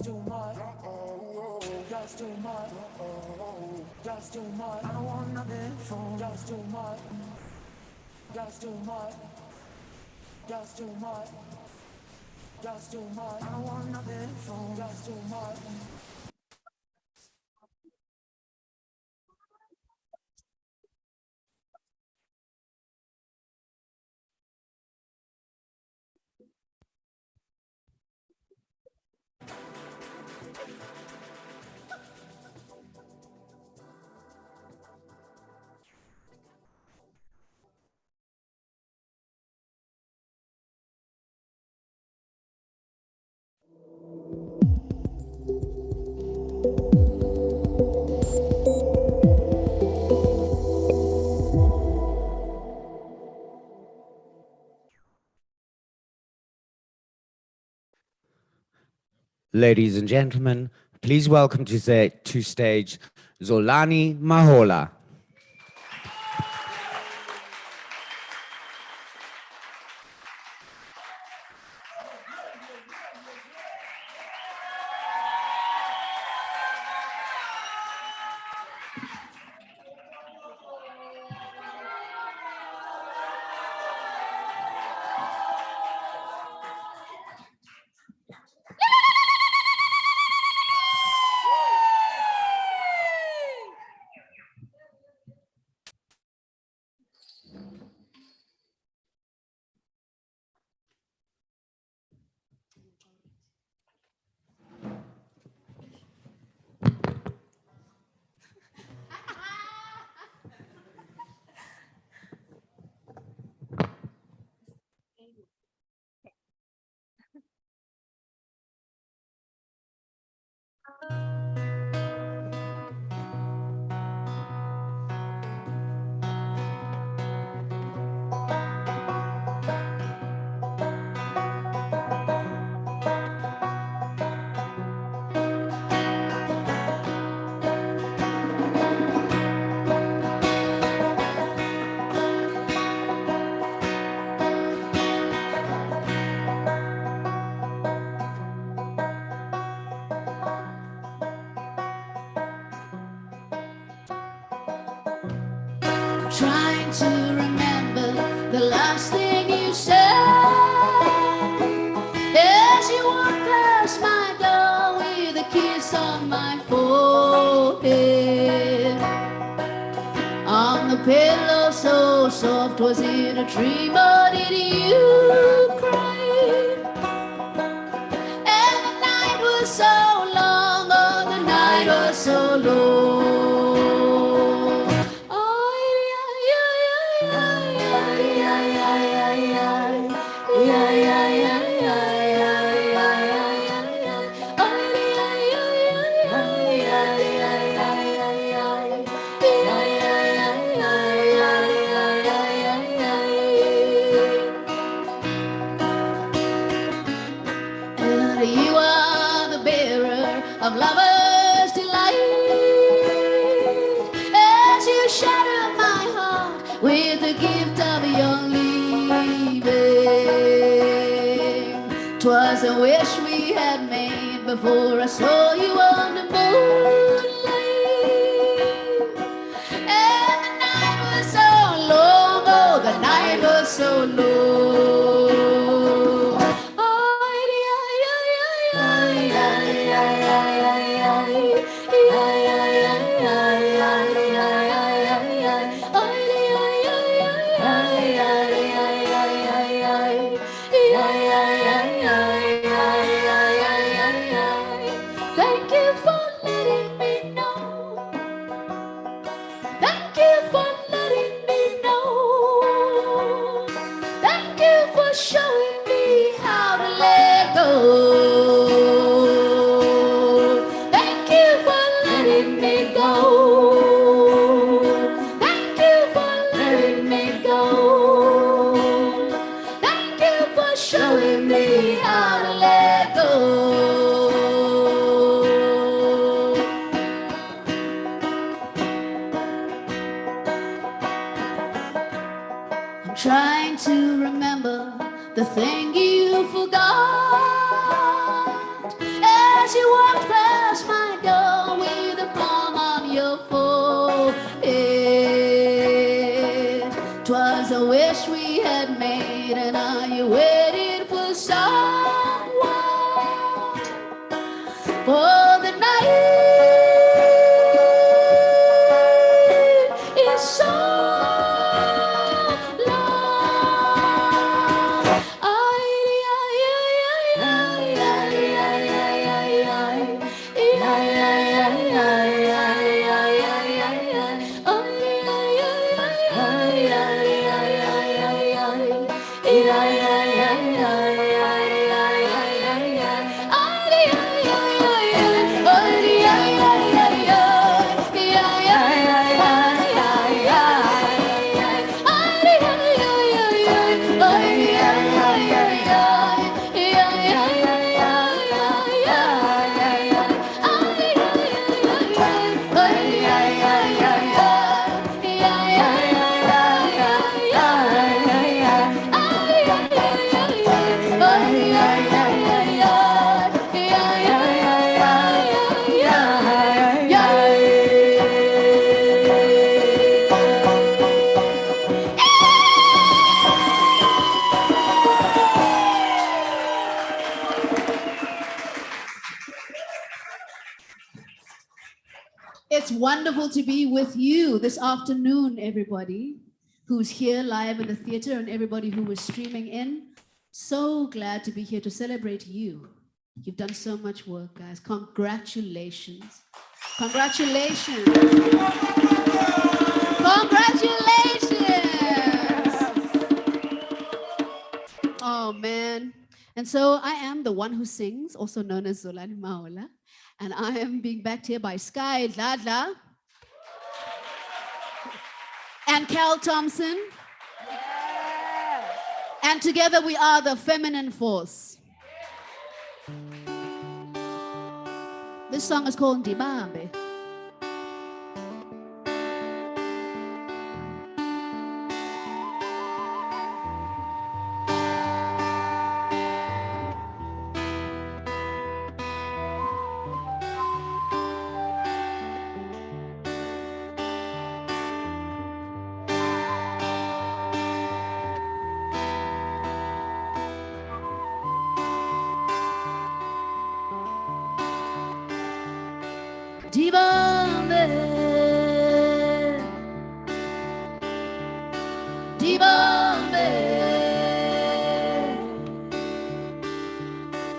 too much. Just too much. Just too much. I don't want nothing from just too much. Just too much. Just too much. Just too much. I don't want nothing from just too much. Ladies and gentlemen, please welcome to stage Zolani Mahola. Trying to remember the last thing you said as you walked past my door with a kiss on my forehead. On the pillow so soft, was it a dream or did you cry? And the night was so long, oh the night was so long. You are the bearer of lover's delight as you shatter my heart with the gift of your leaving. 'Twas a wish we had made before I saw you on the moonlight. And the night was so long, oh the night was so long. Thank you for letting me know. Thank you for letting me know. Thank you for showing me how to let go. Thank you for letting me go. Thank you for letting me go. Thank you for showing me how to let go. Trying to remember the thing you forgot as you forehead. 'Twas a wish we had made, and are you waiting for someone? For the night is so long. It's wonderful to be with you this afternoon, everybody who's here live in the theater and everybody who is streaming in. So glad to be here to celebrate you. You've done so much work, guys. Congratulations. Congratulations. Congratulations. Oh, man. And so I am the one who sings, also known as Zolani Mahola. And I am being backed here by Sky Dladla and Cal Thompson. Yeah. And together we are the feminine force. This song is called Ndibambe. Ndibambe, Ndibambe,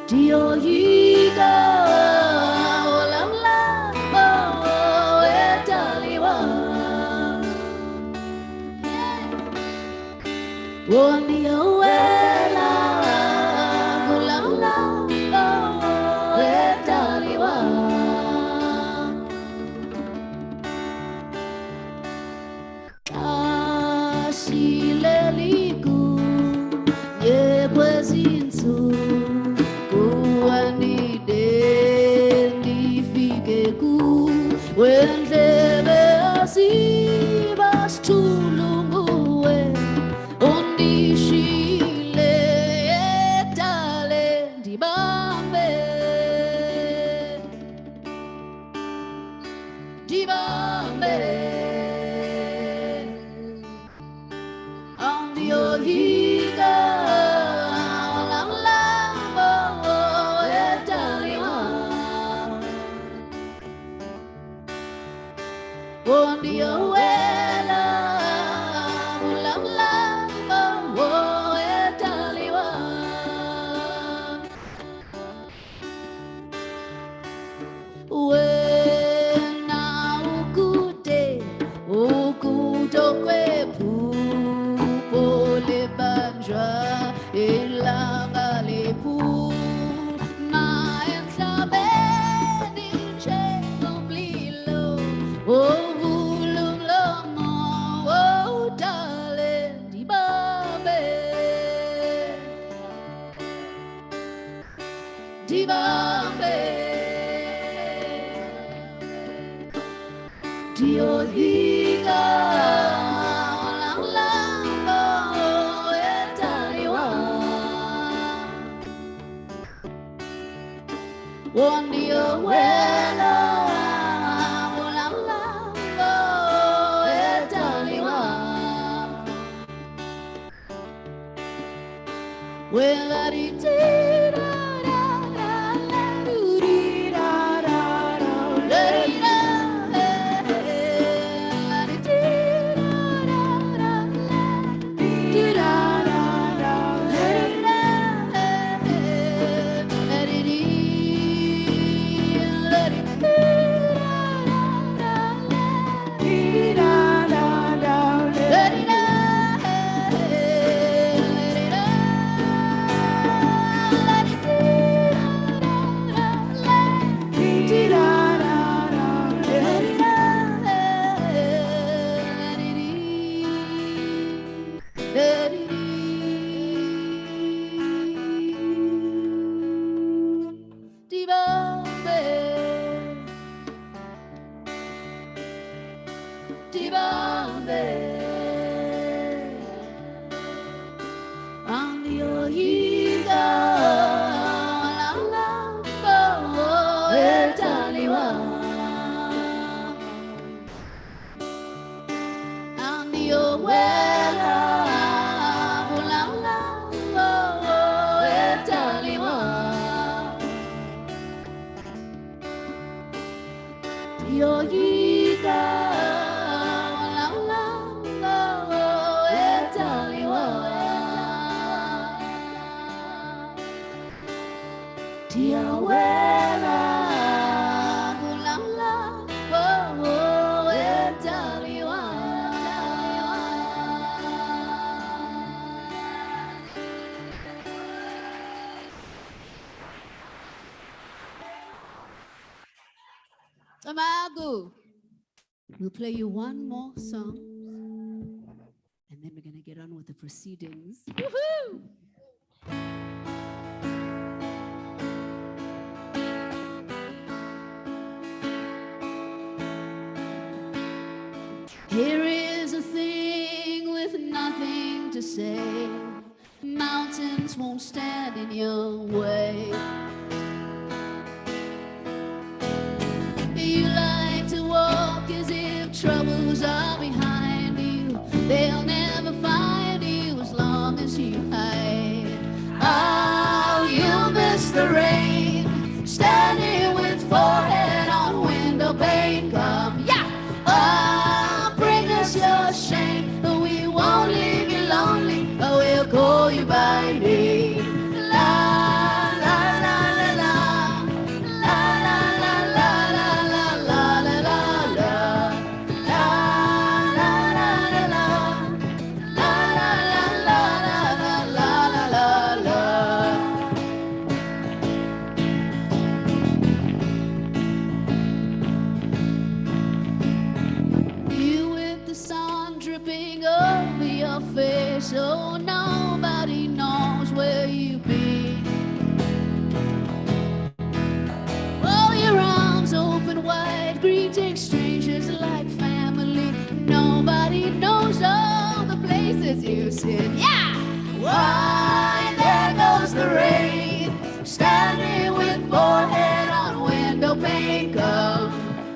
Dioyiga, Olamla, Etaliwa, Woniowela, Olamla, Etaliwa. Asileliku yekwezinsu kuwanide ndifike ku wendlebe asibasithulunguwe undishile edale ndibambe ndibambe Yohiga, Lambo, Etaliwa, Wondiowela, Lambo, Etaliwa. Wena ukute, ukutokwepu. Lebanjwa ilanga lepu na emhlabeni njengomlilo ovulumlomo wodale ndibambe ndibambe Diohiga Wondiowela, Amagu. We'll play you one more song, and then we're going to get on with the proceedings. Woohoo! Here is a thing with nothing to say. Mountains won't stand in your way. You like to walk as if troubles are behind you. They'll never find you as long as you hide. Oh, you'll miss the rain, standing with forehead on window pane. Come, yeah! Oh, bring us your shame, but we won't leave you lonely. Oh, we'll call you by name. So nobody knows where you've been. Oh, your arms open wide, greeting strangers like family. Nobody knows all the places you've seen. Yeah! Why, there goes the rain, standing with forehead on window pane. Come,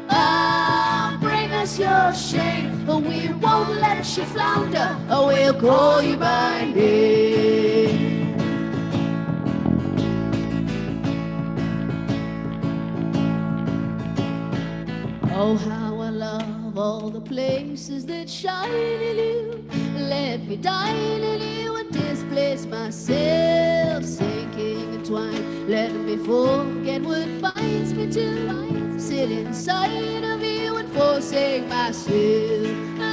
oh, bring us your shame, but we won't let you flounder. Oh, we'll call you by name. Oh, how I love all the places that shine in you. Let me dine in you and displace myself, sinking entwined. Let me forget what binds me to sit inside of you and forsake myself. La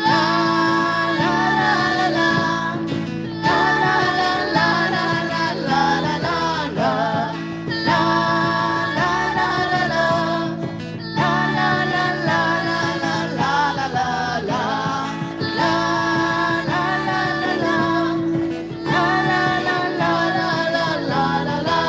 la la la la, la la la la la la la la, la la la la la, la la la la la la la la la, la la la la la, la la la la la la la la la, la la la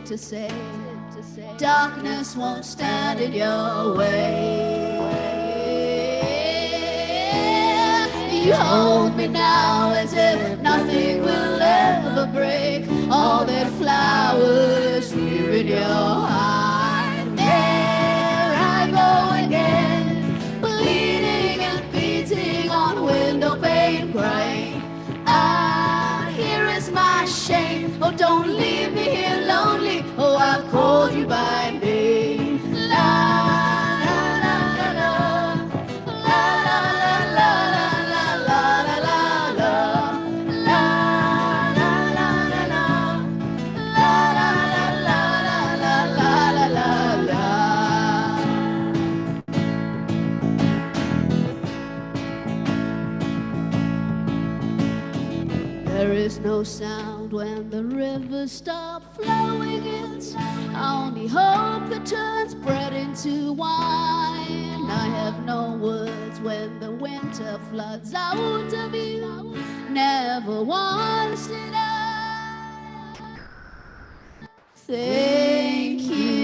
to say, darkness won't stand in your way. you hold me now as if nothing will ever break all that flowers here in your heart. There I go again, bleeding and beating on window pane, crying. Ah, here is my shame. Oh, don't leave me here lonely. Oh, I've called you by name. There is no sound when the rivers stop flowing. It's only hope that turns bread into wine. I have no words when the winter floods out of you. Never once did I thank you.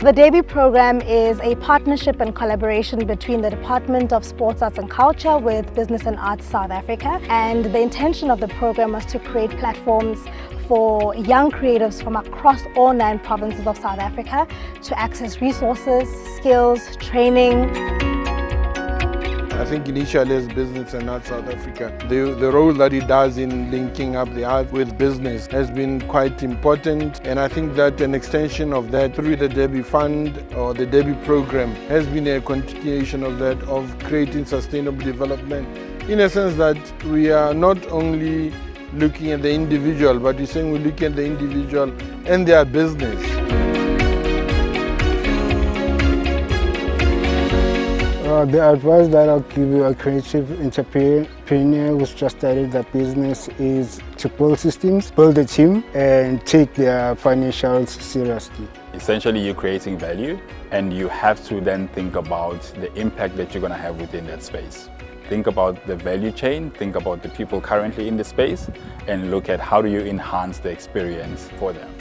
The debut program is a partnership and collaboration between the Department of Sports, Arts and Culture with Business and Arts South Africa. And the intention of the program was to create platforms for young creatives from across all 9 provinces of South Africa to access resources, skills, training. I think initially as Business and Arts South Africa, the role that it does in linking up the art with business has been quite important, and I think that an extension of that through the debut fund or the debut program has been a continuation of that, of creating sustainable development, in a sense that we are not only looking at the individual, but we're saying we're looking at the individual and their business. The advice that I'll give you, a creative entrepreneur who's just started their business, is to build systems, build a team, and take their financials seriously. Essentially, you're creating value, and you have to then think about the impact that you're going to have within that space. Think about the value chain, think about the people currently in the space, and look at how do you enhance the experience for them.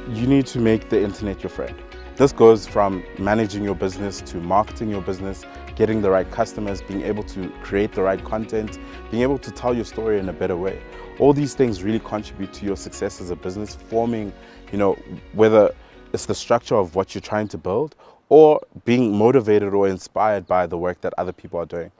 You need to make the internet your friend. This goes from managing your business to marketing your business, getting the right customers, being able to create the right content, being able to tell your story in a better way. All these things really contribute to your success as a business, forming, whether it's the structure of what you're trying to build or being motivated or inspired by the work that other people are doing.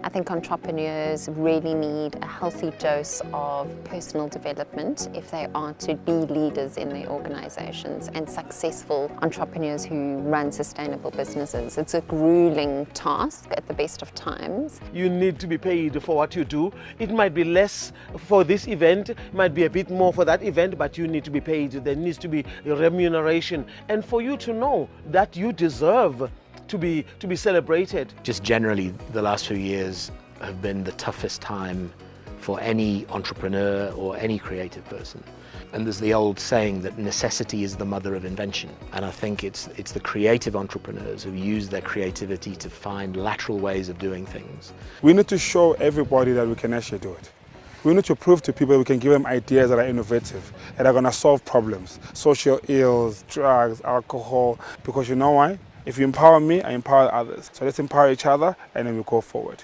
I think entrepreneurs really need a healthy dose of personal development if they are to be leaders in their organizations and successful entrepreneurs who run sustainable businesses. It's a grueling task at the best of times. You need to be paid for what you do. It might be less for this event, it might be a bit more for that event, but you need to be paid. There needs to be remuneration, and for you to know that you deserve to be celebrated. Just generally, the last few years have been the toughest time for any entrepreneur or any creative person. And there's the old saying that necessity is the mother of invention. And I think it's the creative entrepreneurs who use their creativity to find lateral ways of doing things. We need to show everybody that we can actually do it. We need to prove to people that we can give them ideas that are innovative, that are going to solve problems, social ills, drugs, alcohol, because you know why? If you empower me, I empower others. So let's empower each other and then we go forward.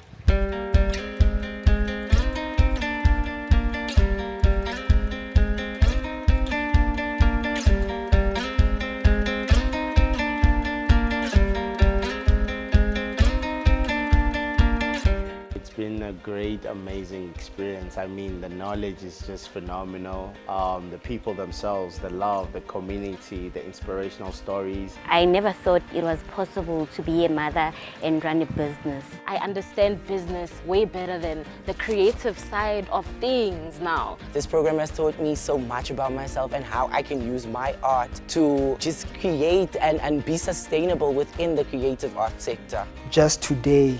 It's been a great, amazing experience. I mean, the knowledge is just phenomenal. The people themselves, the love, the community, the inspirational stories. I never thought it was possible to be a mother and run a business. I understand business way better than the creative side of things now. This program has taught me so much about myself and how I can use my art to just create and be sustainable within the creative art sector. Just today,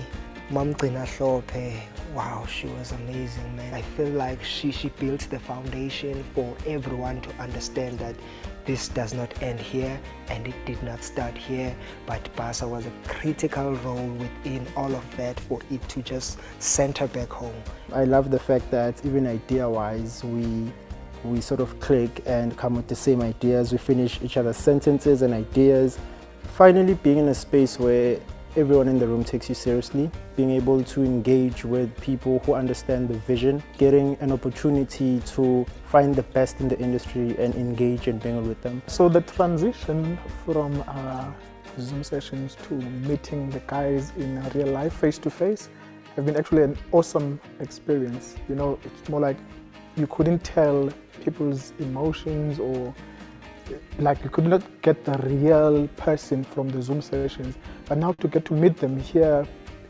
Mom Tina Hlophe, wow, she was amazing, man. I feel like she built the foundation for everyone to understand that this does not end here and it did not start here, but BASA was a critical role within all of that for it to just center back home. I love the fact that even idea-wise, we sort of click and come with the same ideas. We finish each other's sentences and ideas. Finally being in a space where everyone in the room takes you seriously, being able to engage with people who understand the vision, getting an opportunity to find the best in the industry and engage and mingle with them. So the transition from Zoom sessions to meeting the guys in real life, face-to-face, have been actually an awesome experience. You know, it's more like you couldn't tell people's emotions, or like you could not get the real person from the Zoom sessions. But now to get to meet them here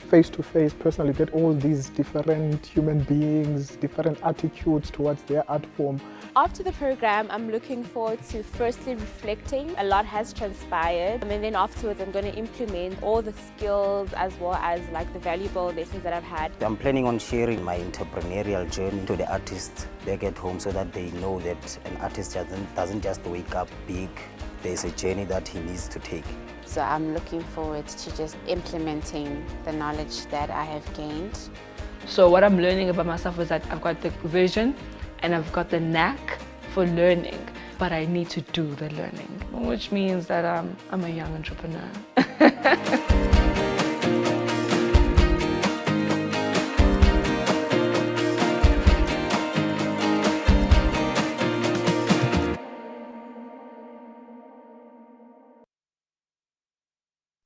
face to face, personally, get all these different human beings, different attitudes towards their art form. After the program, I'm looking forward to firstly reflecting. A lot has transpired, and then afterwards I'm going to implement all the skills as well as like the valuable lessons that I've had. I'm planning on sharing my entrepreneurial journey to the artists back at home, so that they know that an artist doesn't just wake up big. There's a journey that he needs to take. So I'm looking forward to just implementing the knowledge that I have gained. So what I'm learning about myself is that I've got the vision and I've got the knack for learning, but I need to do the learning, which means that I'm a young entrepreneur.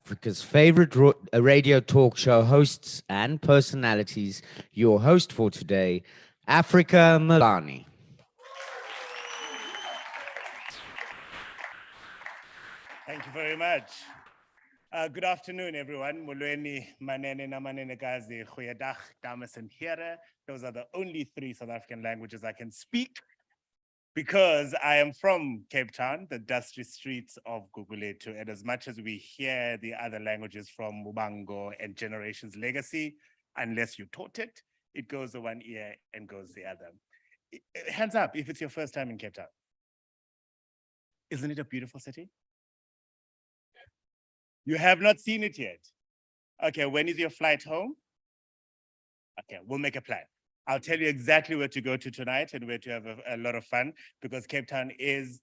Africa's favorite radio talk show hosts and personalities. Your host for today, Africa Malani. Thank you very much. Good afternoon, everyone. Molweni, manene na manene gazi, goeiedag, dames en heren. Those are the only 3 South African languages I can speak, because I am from Cape Town, the dusty streets of Gugulethu. And as much as we hear the other languages from Mubango and Generations Legacy, unless you taught it, it goes the one ear and goes the other. Hands up if it's your first time in Cape Town. Isn't it a beautiful city? You have not seen it yet. Okay, when is your flight home? Okay, we'll make a plan. I'll tell you exactly where to go to tonight and where to have a lot of fun, because Cape Town is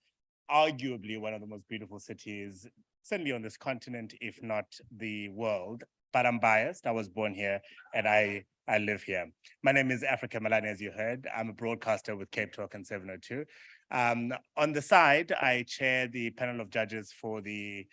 arguably one of the most beautiful cities, certainly on this continent, if not the world. But I'm biased. I was born here and I live here. My name is Africa Malani, as you heard. I'm a broadcaster with Cape Talk and 702. On the side, I chair the panel of judges for the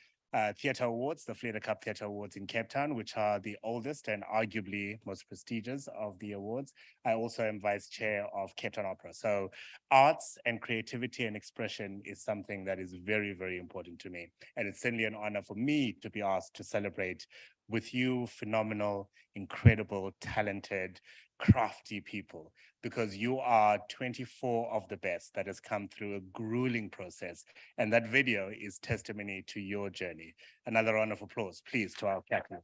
Theatre Awards, the Fleetwood Cup Theatre Awards in Cape Town, which are the oldest and arguably most prestigious of the awards. I also am vice chair of Cape Town Opera. So arts and creativity and expression is something that is very, very important to me. And it's certainly an honor for me to be asked to celebrate with you phenomenal, incredible, talented, crafty people, because you are 24 of the best that has come through a grueling process. And that video is testimony to your journey. Another round of applause, please, to our captain.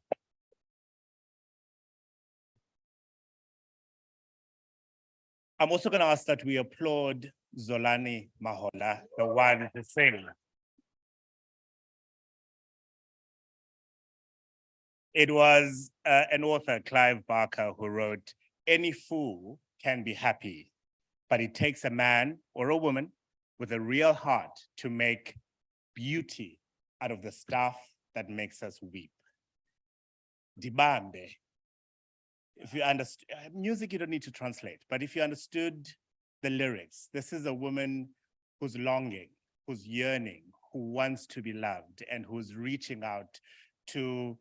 I'm also going to ask that we applaud Zolani Mahola, the one to sing. It was an author, Clive Barker, who wrote, "Any fool can be happy, but it takes a man or a woman with a real heart to make beauty out of the stuff that makes us weep." Dibambe. If you understand music, you don't need to translate, but if you understood the lyrics, this is a woman who's longing, who's yearning, who wants to be loved, and who's reaching out to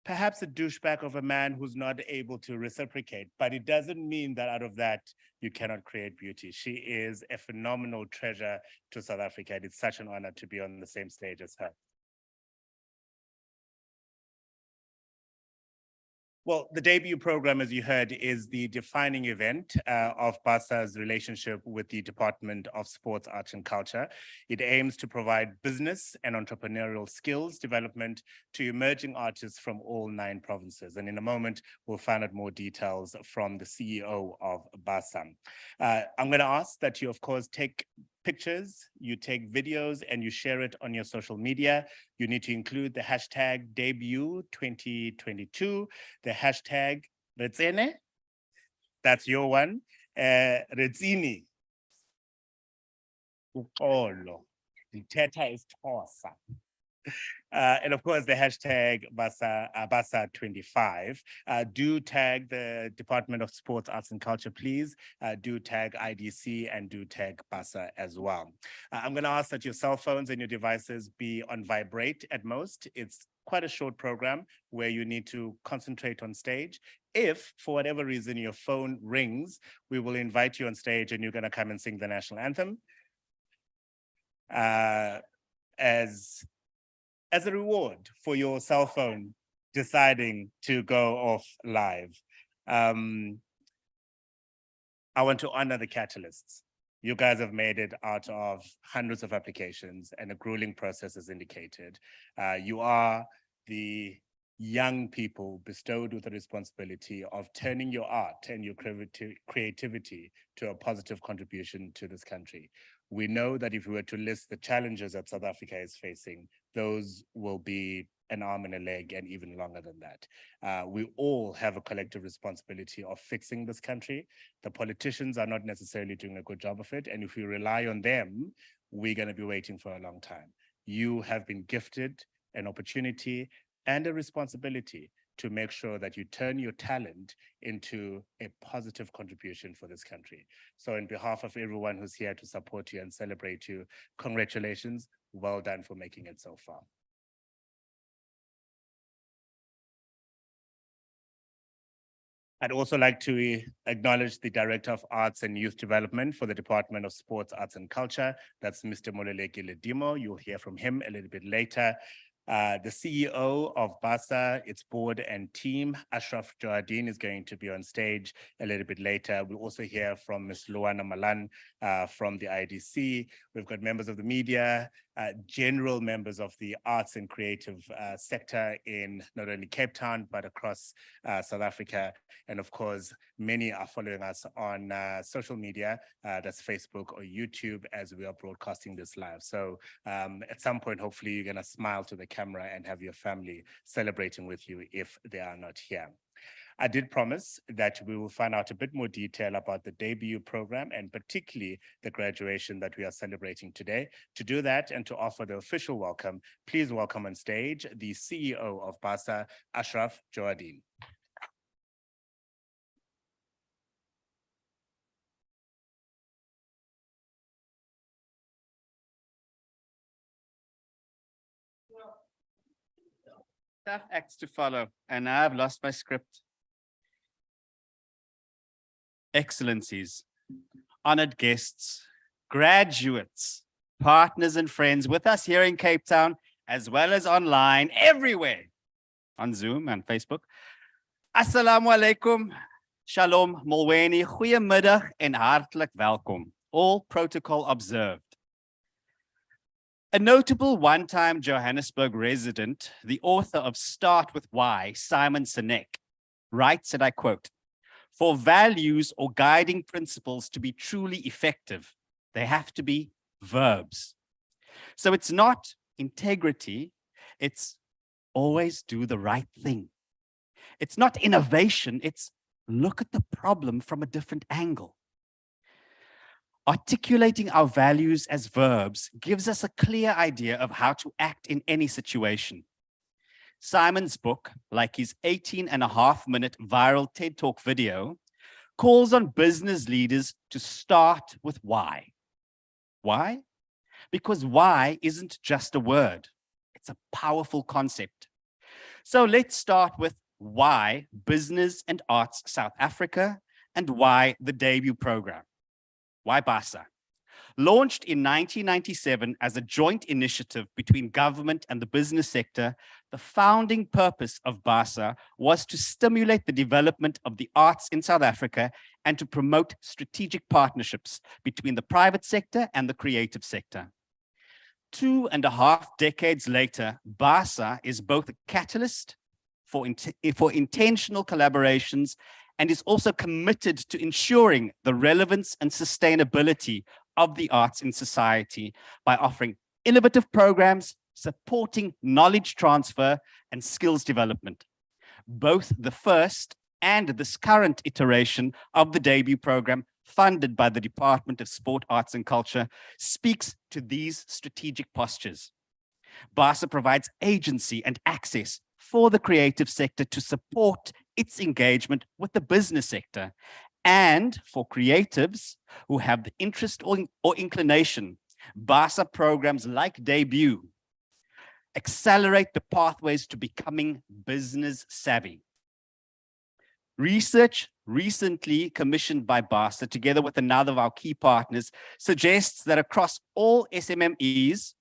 perhaps a douchebag of a man who's not able to reciprocate, but it doesn't mean that out of that, you cannot create beauty. She is a phenomenal treasure to South Africa. And it's such an honor to be on the same stage as her. Well, the debut program, as you heard, is the defining event of BASA's relationship with the Department of Sports, Arts and Culture. It aims to provide business and entrepreneurial skills development to emerging artists from all 9 provinces. And in a moment, we'll find out more details from the CEO of BASA. I'm going to ask that you, of course, take pictures, you take videos, and you share it on your social media. You need to include the hashtag debut 2022, the hashtag Retsene, that's your one, Retsini, Ukolo, Teta is Tosa. And of course, the hashtag BASA 25. Do tag the Department of Sports, Arts and Culture, please. Do tag IDC and do tag BASA as well. I'm going to ask that your cell phones and your devices be on vibrate at most. It's quite a short program where you need to concentrate on stage. If, for whatever reason, your phone rings, we will invite you on stage and you're going to come and sing the national anthem. As a reward for your cell phone deciding to go off live. I want to honor the catalysts. You guys have made it out of hundreds of applications and a grueling process is indicated. You are the young people bestowed with the responsibility of turning your art and your creativity to a positive contribution to this country. We know that if we were to list the challenges that South Africa is facing, those will be an arm and a leg and even longer than that. We all have a collective responsibility of fixing this country. The politicians are not necessarily doing a good job of it. And if we rely on them, we're going to be waiting for a long time. You have been gifted an opportunity and a responsibility to make sure that you turn your talent into a positive contribution for this country. So on behalf of everyone who's here to support you and celebrate you, congratulations, well done for making it so far. I'd also like to acknowledge the Director of Arts and Youth Development for the Department of Sports, Arts and Culture. That's Mr. Moleleki Ledimo. You'll hear from him a little bit later. The CEO of BASA, its board and team, Ashraf Joadin, is going to be on stage a little bit later. We'll also hear from Ms. Luana Malan from the IDC. We've got members of the media, general members of the arts and creative sector in not only Cape Town, but across South Africa. And of course, many are following us on social media, that's Facebook or YouTube, as we are broadcasting this live. So at some point, hopefully you're gonna smile to the camera and have your family celebrating with you if they are not here. I did promise that we will find out a bit more detail about the debut program and particularly the graduation that we are celebrating today. To do that and to offer the official welcome, please welcome on stage the CEO of BASA, Ashraf Joadin. Tough acts to follow, and I've lost my script. Excellencies, honored guests, graduates, partners and friends with us here in Cape Town, as well as online, everywhere, on Zoom and Facebook. Assalamu alaikum, shalom, molweni, goeiemiddag en hartelijk welkom. All protocol observed. A notable one-time Johannesburg resident, the author of Start With Why, Simon Sinek, writes, and I quote, "For values or guiding principles to be truly effective, they have to be verbs." So it's not integrity, it's always do the right thing. It's not innovation, it's look at the problem from a different angle. Articulating our values as verbs gives us a clear idea of how to act in any situation. Simon's book, like his 18.5-minute viral TED Talk video, calls on business leaders to start with why. Why? Because why isn't just a word, it's a powerful concept. So let's start with why Business and Arts South Africa and why the debut program. Why BASA? Launched in 1997 as a joint initiative between government and the business sector, the founding purpose of BASA was to stimulate the development of the arts in South Africa and to promote strategic partnerships between the private sector and the creative sector. 2.5 decades later, BASA is both a catalyst for intentional collaborations and is also committed to ensuring the relevance and sustainability of the arts in society by offering innovative programs, supporting knowledge transfer and skills development. Both the first and this current iteration of the debut program, funded by the Department of Sport, Arts and Culture, speaks to these strategic postures. BASA provides agency and access for the creative sector to support its engagement with the business sector, and for creatives who have the interest or inclination, BASA programs like Debut accelerate the pathways to becoming business savvy. Research recently commissioned by BASA, together with another of our key partners, suggests that across all SMMEs,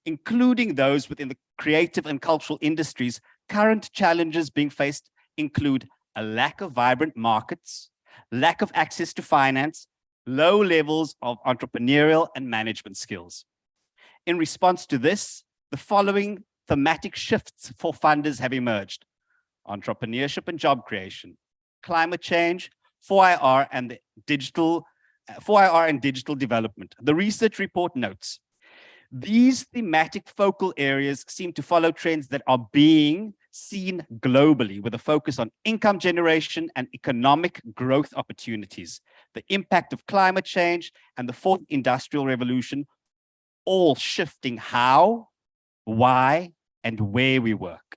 including those within the creative and cultural industries, current challenges being faced include a lack of vibrant markets, lack of access to finance, low levels of entrepreneurial and management skills. In response to this, the following thematic shifts for funders have emerged: entrepreneurship and job creation, climate change, 4IR and digital development. The research report notes, these thematic focal areas seem to follow trends that are being seen globally, with a focus on income generation and economic growth opportunities, the impact of climate change and the fourth industrial revolution, all shifting how, why, and where we work.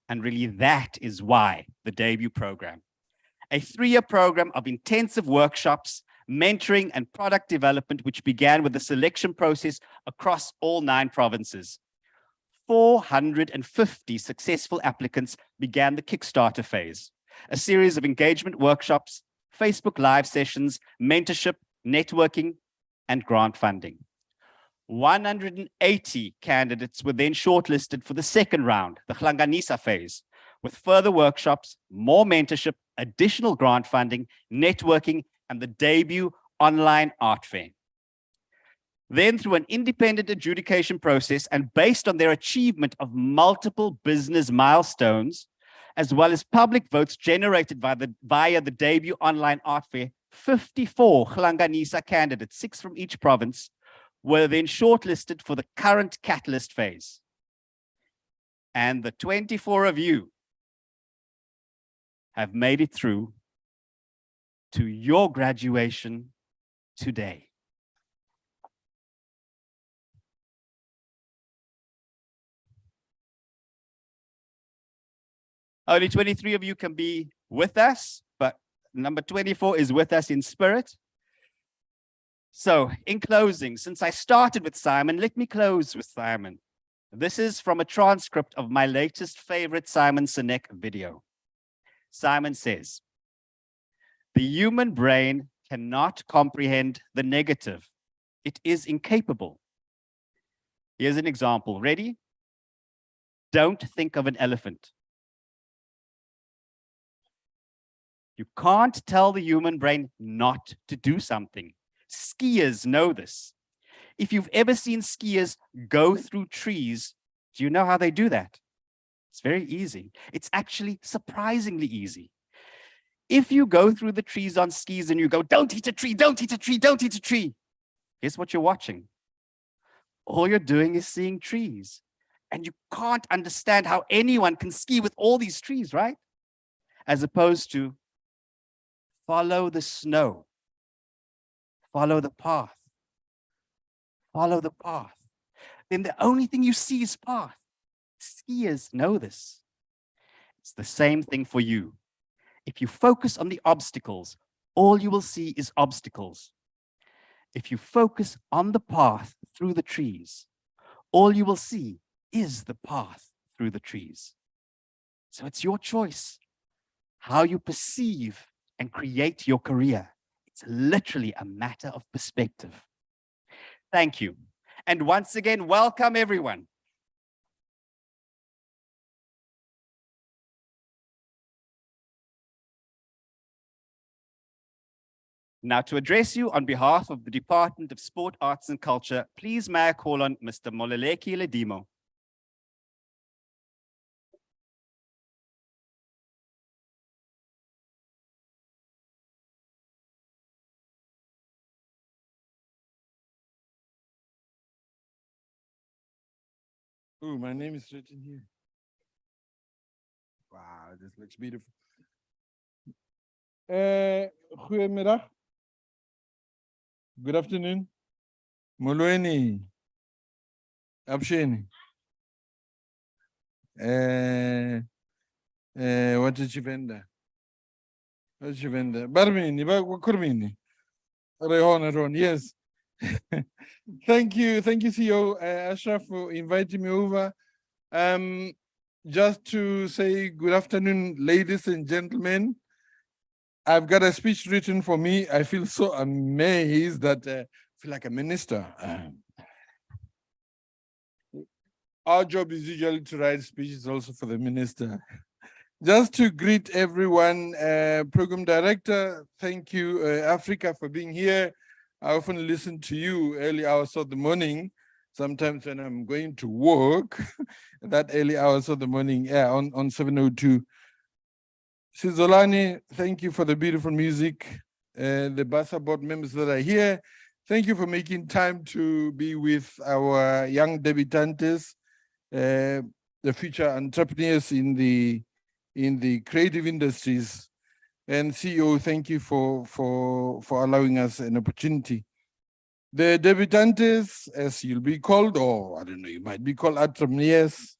And really that is why the debut program, a 3-year program of intensive workshops, mentoring and product development, which began with the selection process across all 9 provinces. 450 successful applicants began the Kickstarter phase, a series of engagement workshops, Facebook Live sessions, mentorship, networking, and grant funding. 180 candidates were then shortlisted for the second round, the Hlanganisa phase, with further workshops, more mentorship, additional grant funding, networking, and the debut online art fair. Then, through an independent adjudication process and based on their achievement of multiple business milestones, as well as public votes generated via the debut online art fair, 54 Hlanganisa candidates, 6 from each province, were then shortlisted for the current catalyst phase. And the 24 of you have made it through to your graduation today. Only 23 of you can be with us, but number 24 is with us in spirit. So in closing, since I started with Simon, let me close with Simon. This is from a transcript of my latest favorite Simon Sinek video. Simon says, "The human brain cannot comprehend the negative. It is incapable." Here's an example. Ready? Don't think of an elephant. You can't tell the human brain not to do something. Skiers know this. If you've ever seen skiers go through trees, do you know how they do that? It's very easy. It's actually surprisingly easy. If you go through the trees on skis and you go, "Don't hit a tree, don't hit a tree, don't hit a tree," guess what you're watching? All you're doing is seeing trees. And you can't understand how anyone can ski with all these trees, right? As opposed to follow the snow, follow the path, follow the path. Then the only thing you see is path. Skiers know this. It's the same thing for you. If you focus on the obstacles, all you will see is obstacles. If you focus on the path through the trees, all you will see is the path through the trees. So it's your choice how you perceive and create your career. It's literally a matter of perspective. Thank you. And once again, welcome everyone. Now, to address you on behalf of the Department of Sport, Arts and Culture, please may I call on Mr. Moleleki Ledimo. Oh, my name is written here. Wow, this looks beautiful. Goedemiddag. Good afternoon. Molweni. Absheni. What is Chivenda? What is Chivenda? Barmini, Kurmini. Rehon, yes. Thank you, CEO Ashraf, for inviting me over. Just to say good afternoon, ladies and gentlemen. I've got a speech written for me. I feel so amazed that I feel like a minister. Our job is usually to write speeches also for the minister. Just to greet everyone, Program Director, thank you, Africa, for being here. I often listen to you early hours of the morning, sometimes when I'm going to work, that early hours of the morning, on 702. Sizolani, thank you for the beautiful music. The BASA board members that are here, thank you for making time to be with our young debutantes, the future entrepreneurs in the creative industries. And CEO, thank you for allowing us an opportunity. The debutantes, as you'll be called, or I don't know, you might be called entrepreneurs.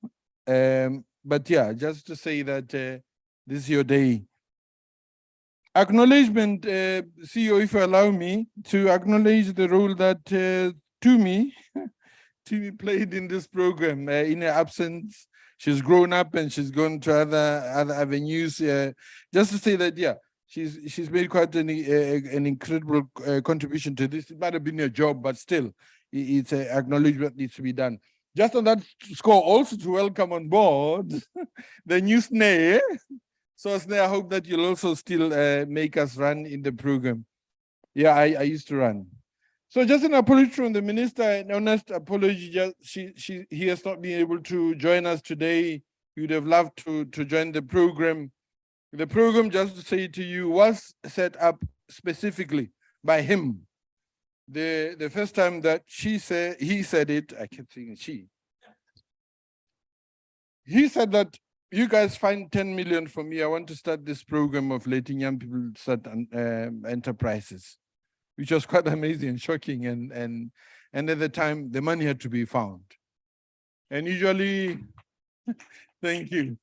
But yeah, just to say that this is your day. Acknowledgement, CEO, if you allow me to acknowledge the role that Tumi played in this program. In her absence, she's grown up and she's gone to other avenues. Just to say that, yeah, she's made quite an incredible contribution to this. It might have been your job, but still, it's an acknowledgement needs to be done. Just on that score, also to welcome on board the new Snare. So Snare, I hope that you'll also still make us run in the program. Yeah, I used to run. So just an apology from the minister, an honest apology. He has not been able to join us today. We would have loved to join the program. The program, just to say to you, was set up specifically by him. The first time that he said it, I kept saying she. He said that you guys find 10 million for me. I want to start this program of letting young people start enterprises, which was quite amazing and shocking. And at the time, the money had to be found. And usually, thank you.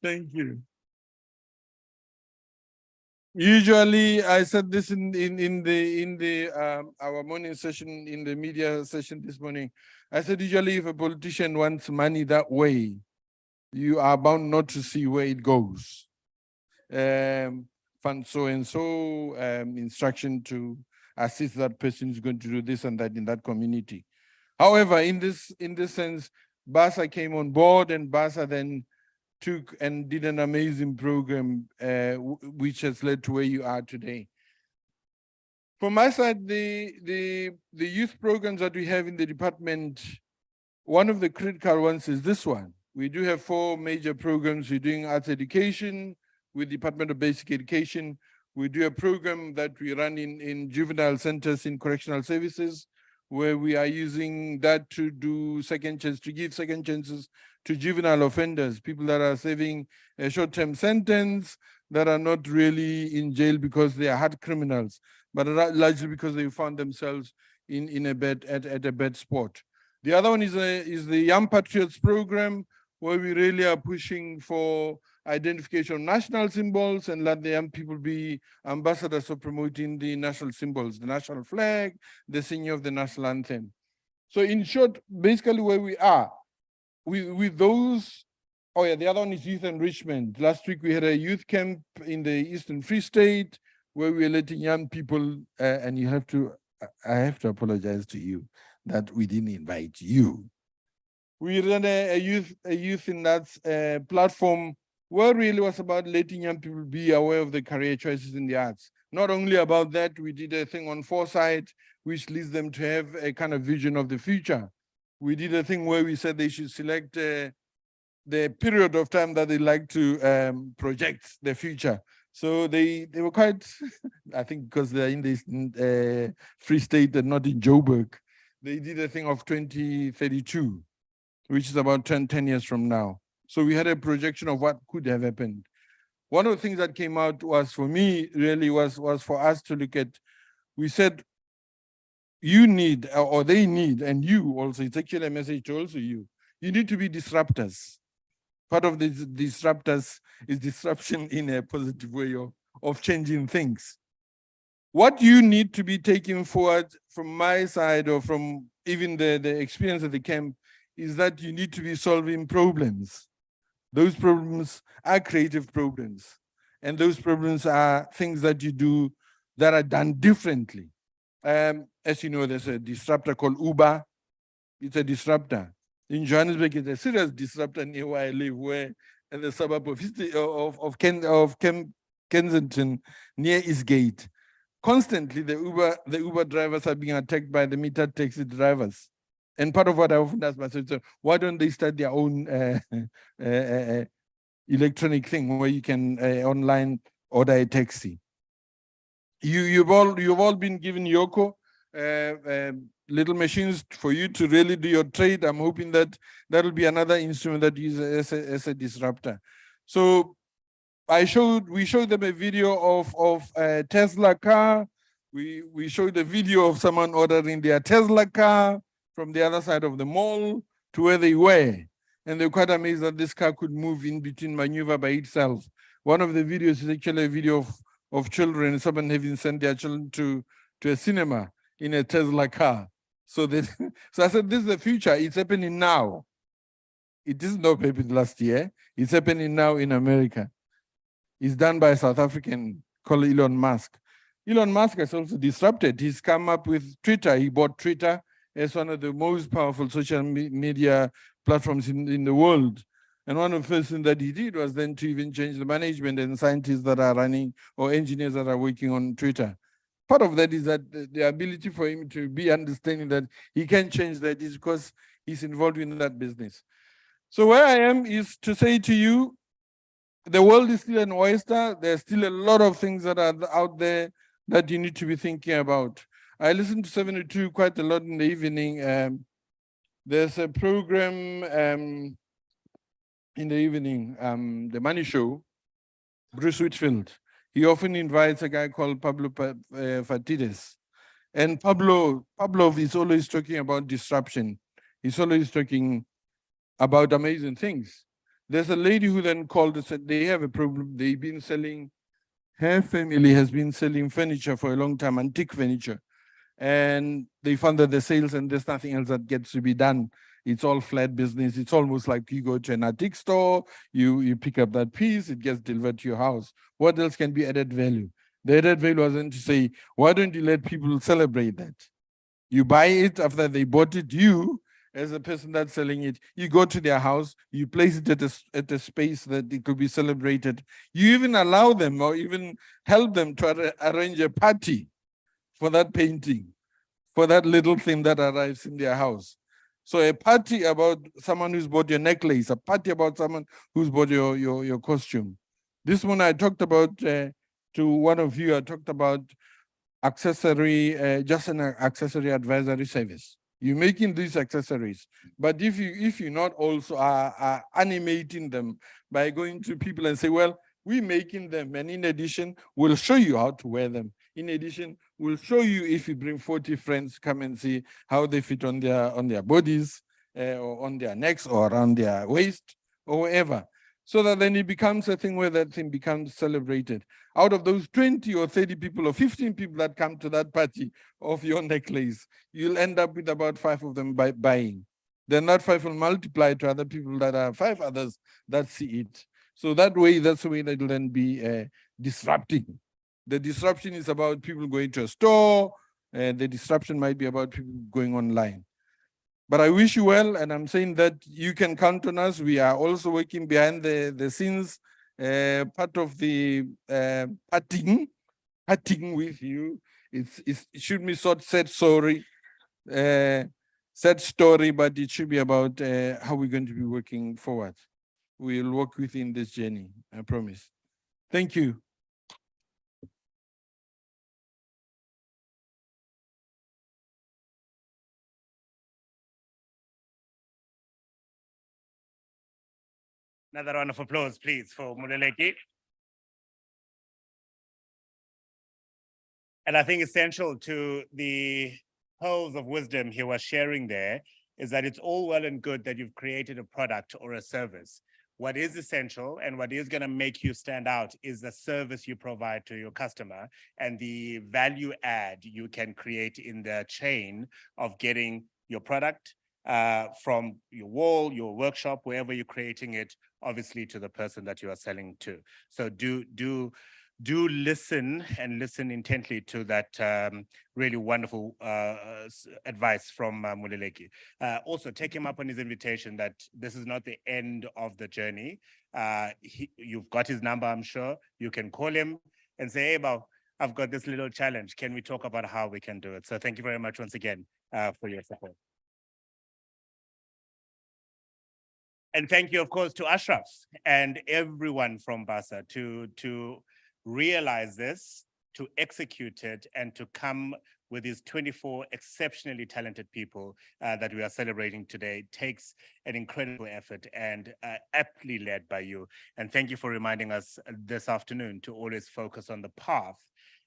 Usually, I said this in our morning session, in the media session this morning. I said, usually if a politician wants money that way, you are bound not to see where it goes. Fund so-and-so, instruction to assist that person who's going to do this and that in that community. However, in this sense, BASA came on board, and BASA then took and did an amazing program, which has led to where you are today. From my side, the youth programs that we have in the department, one of the critical ones is this one. We do have 4 major programs. We're doing arts education with Department of Basic Education. We do a program that we run in juvenile centers in correctional services, where we are using that to do to give second chances to juvenile offenders, people that are serving a short-term sentence, that are not really in jail because they are hard criminals, but largely because they found themselves at a bad spot. The other one is the Young Patriots program, where we really are pushing for identification of national symbols and let the young people be ambassadors of promoting the national symbols, the national flag, the singing of the national anthem. So in short, basically where we are, with those Oh yeah, the other one is youth enrichment. Last week we had a youth camp in the Eastern Free State where we were letting young people, and I have to apologize to you that we didn't invite you. We ran a youth in that platform where really was about letting young people be aware of the career choices in the arts. Not only about that, we did a thing on foresight, which leads them to have a kind of vision of the future. We did a thing where we said they should select the period of time that they like to project the future. So they were quite, I think because they're in this Free State and not in Joburg, they did a thing of 2032, which is about 10 years from now. So we had a projection of what could have happened. One of the things that came out was, for me, really was for us to look at, we said, you need, or they need, and you also, it's actually a message to also you need to be disruptors. Part of these disruptors is disruption in a positive way of changing things. What you need to be taking forward from my side or from even the experience of the camp is that you need to be solving problems. Those problems are creative problems. And those problems are things that you do that are done differently. As you know, there's a disruptor called Uber. It's a disruptor. In Johannesburg, it's a serious disruptor near where I live, where in the suburb of Kensington, near Eastgate. Constantly, the Uber drivers are being attacked by the metered taxi drivers. And part of what I often ask myself is, why don't they start their own electronic thing where you can online order a taxi? You've all been given Yoko, little machines for you to really do your trade. I'm hoping that that'll be another instrument that you use as a disruptor. So we showed them a video of a Tesla car. We showed a video of someone ordering their Tesla car from the other side of the mall to where they were. And they were quite amazed that this car could move in between, maneuver by itself. One of the videos is actually a video of children, someone having sent their children to a cinema in a Tesla car. So I said, this is the future. It's happening now. It didn't happen last year. It's happening now in America. It's done by a South African called Elon Musk. Elon Musk has also disrupted. He's come up with Twitter. He bought Twitter as one of the most powerful social media platforms in the world. And one of the first things that he did was then to even change the management and scientists that are running or engineers that are working on Twitter. Part of that is that the ability for him to be understanding that he can change that is because he's involved in that business. So where I am is to say to you, the world is still an oyster. There's still a lot of things that are out there that you need to be thinking about. I listen to 72 quite a lot in the evening. There's a program in the evening, The Money Show, Bruce Whitfield. He often invites a guy called Pablo Fatides. And Pablo is always talking about disruption. He's always talking about amazing things. There's a lady who then called and said they have a problem. They've been selling, her family has been selling furniture for a long time, antique furniture. And they found that the sales and there's nothing else that gets to be done. It's all flat business. It's almost like you go to an antique store, you pick up that piece, it gets delivered to your house. What else can be added value? The added value wasn't to say, why don't you let people celebrate that? You buy it after they bought it, you, as a person that's selling it, you go to their house, you place it at a space that it could be celebrated. You even allow them or even help them to arrange a party for that painting, for that little thing that arrives in their house. So a party about someone who's bought your necklace, a party about someone who's bought your costume. This one I talked about to one of you, I talked about accessory, just an accessory advisory service. You're making these accessories, but if you not also are animating them by going to people and say, well, we're making them, and in addition, we'll show you how to wear them. In addition, we'll show you if you bring 40 friends, come and see how they fit on their bodies, or on their necks, or around their waist, or wherever. So that then it becomes a thing where that thing becomes celebrated. Out of those 20 or 30 people or 15 people that come to that party of your necklace, you'll end up with about 5 of them buying. then that 5 will multiply to other people that are 5 others that see it. So that's the way that will then be disrupting. The disruption is about people going to a store, and the disruption might be about people going online. But I wish you well, and I'm saying that you can count on us. We are also working behind the scenes, part of the parting with you. It should be sort said sorry, sad story, but it should be about how we're going to be working forward. We'll work within this journey, I promise. Thank you. Another round of applause, please, for Muleleki. And I think essential to the pearls of wisdom he was sharing there is that it's all well and good that you've created a product or a service. What is essential and what is going to make you stand out is the service you provide to your customer and the value add you can create in the chain of getting your product from your wall, your workshop, wherever you're creating it, obviously to the person that you are selling to. So do listen and listen intently to that really wonderful advice from Muleleki. Also, take him up on his invitation that this is not the end of the journey. You've got his number, I'm sure. You can call him and say, hey, Bao, I've got this little challenge. Can we talk about how we can do it? So thank you very much once again for your support. And thank you, of course, to Ashraf and everyone from BASA to realize this, to execute it, and to come with these 24 exceptionally talented people that we are celebrating today. It takes an incredible effort and aptly led by you. And thank you for reminding us this afternoon to always focus on the path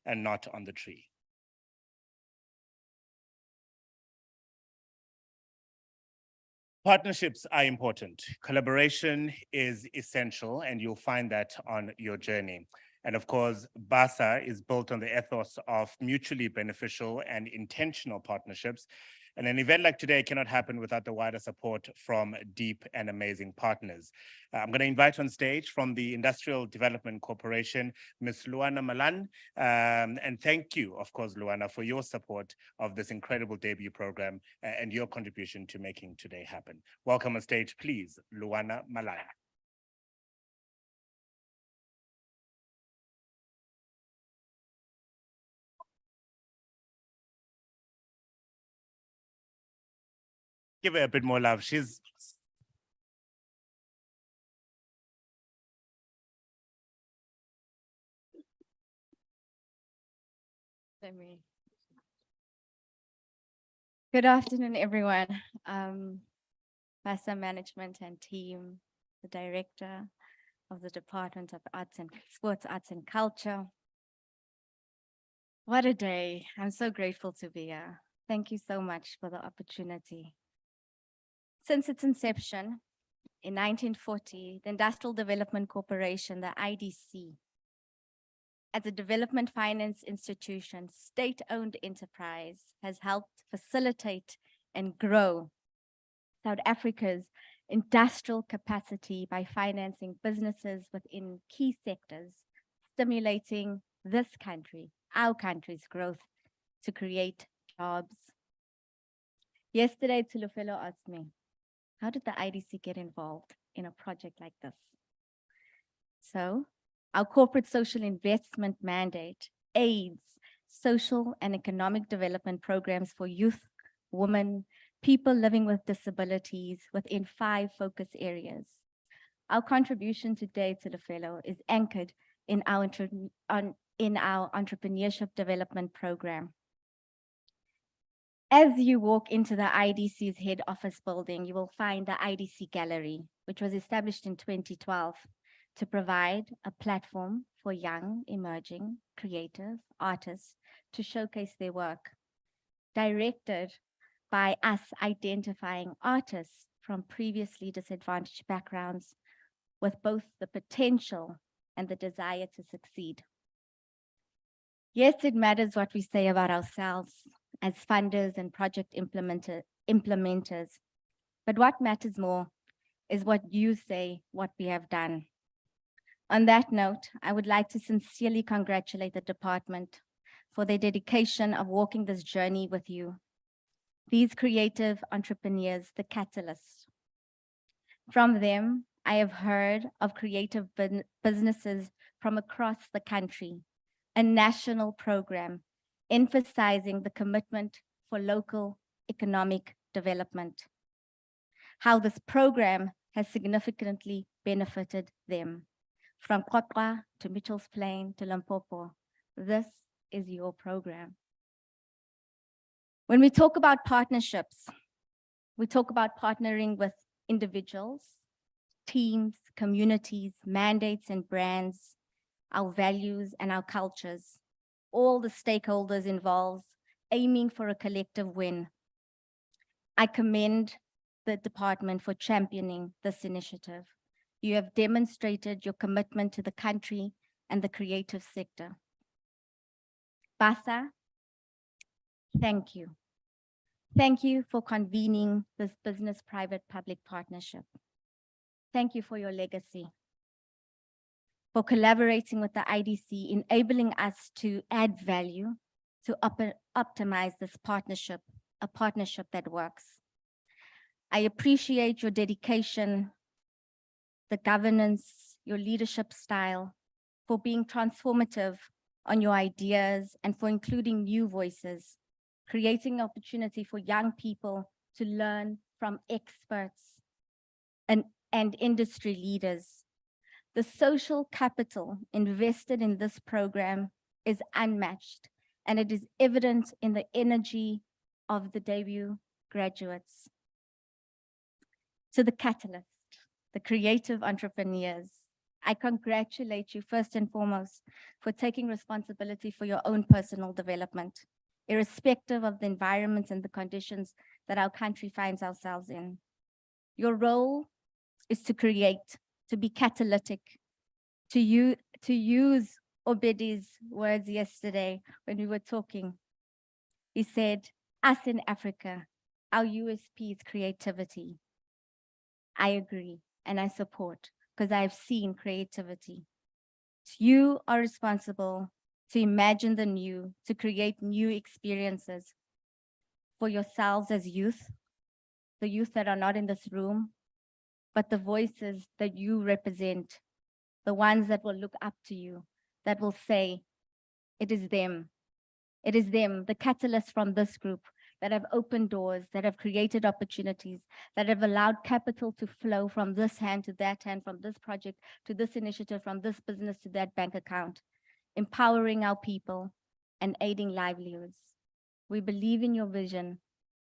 and not on the tree. Partnerships are important. Collaboration is essential, and you'll find that on your journey. And of course, BASA is built on the ethos of mutually beneficial and intentional partnerships. And an event like today cannot happen without the wider support from deep and amazing partners. I'm going to invite on stage from the Industrial Development Corporation, Ms. Luana Malan. And thank you, of course, Luana, for your support of this incredible debut program and your contribution to making today happen. Welcome on stage, please, Luana Malan. Give her a bit more love. She's Good afternoon, everyone. BASA management and team, the director of the Department of Arts and Sports, Arts and Culture. What a day. I'm so grateful to be here. Thank you so much for the opportunity. Since its inception in 1940, the Industrial Development Corporation, the IDC, as a development finance institution, state-owned enterprise, has helped facilitate and grow South Africa's industrial capacity by financing businesses within key sectors, stimulating this country, our country's growth to create jobs. Yesterday, Tulufelo asked me, how did the IDC get involved in a project like this? So, our corporate social investment mandate aids social and economic development programs for youth, women, people living with disabilities within 5 focus areas. Our contribution today to the fellow is anchored in our entrepreneurship development program. As you walk into the IDC's head office building, you will find the IDC Gallery, which was established in 2012 to provide a platform for young, emerging, creative artists to showcase their work, directed by us identifying artists from previously disadvantaged backgrounds with both the potential and the desire to succeed. Yes, it matters what we say about ourselves as funders and project implementers, But what matters more is what you say, what we have done. On that note, I would like to sincerely congratulate the department for their dedication of walking this journey with you. These creative entrepreneurs, the catalysts. From them, I have heard of creative businesses from across the country, a national program emphasizing the commitment for local economic development. How this program has significantly benefited them. From Qwaqwa to Mitchell's Plain to Limpopo, this is your program. When we talk about partnerships, we talk about partnering with individuals, teams, communities, mandates and brands, our values and our cultures, all the stakeholders involved, aiming for a collective win. I commend the department for championing this initiative. You have demonstrated your commitment to the country and the creative sector. BASA, thank you. Thank you for convening this business-private-public partnership. Thank you for your legacy, for collaborating with the IDC, enabling us to add value, to optimize this partnership, a partnership that works. I appreciate your dedication, the governance, your leadership style, for being transformative on your ideas and for including new voices, creating opportunity for young people to learn from experts and industry leaders. The social capital invested in this program is unmatched, and it is evident in the energy of the debut graduates. To the catalyst, the creative entrepreneurs, I congratulate you first and foremost for taking responsibility for your own personal development, irrespective of the environments and the conditions that our country finds ourselves in. Your role is to create, to be catalytic, to use Obedi's words yesterday when we were talking. He said, us in Africa, our USP is creativity. I agree and I support because I've seen creativity. You are responsible to imagine the new, to create new experiences for yourselves as youth, the youth that are not in this room, but the voices that you represent, the ones that will look up to you, that will say, it is them, the catalysts from this group that have opened doors, that have created opportunities, that have allowed capital to flow from this hand to that hand, from this project to this initiative, from this business to that bank account, empowering our people and aiding livelihoods. We believe in your vision.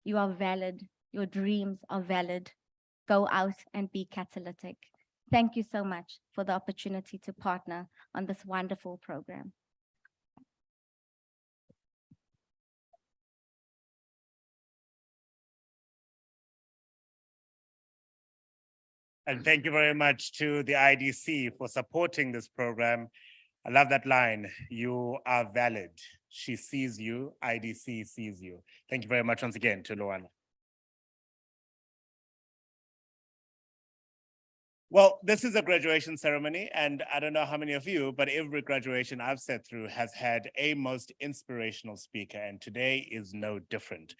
You are valid. Your dreams are valid. Go out and be catalytic. Thank you so much for the opportunity to partner on this wonderful program. And thank you very much to the IDC for supporting this program. I love that line, you are valid. She sees you, IDC sees you. Thank you very much once again to Luana. Well, this is a graduation ceremony, and I don't know how many of you, but every graduation I've sat through has had a most inspirational speaker, and today is no different.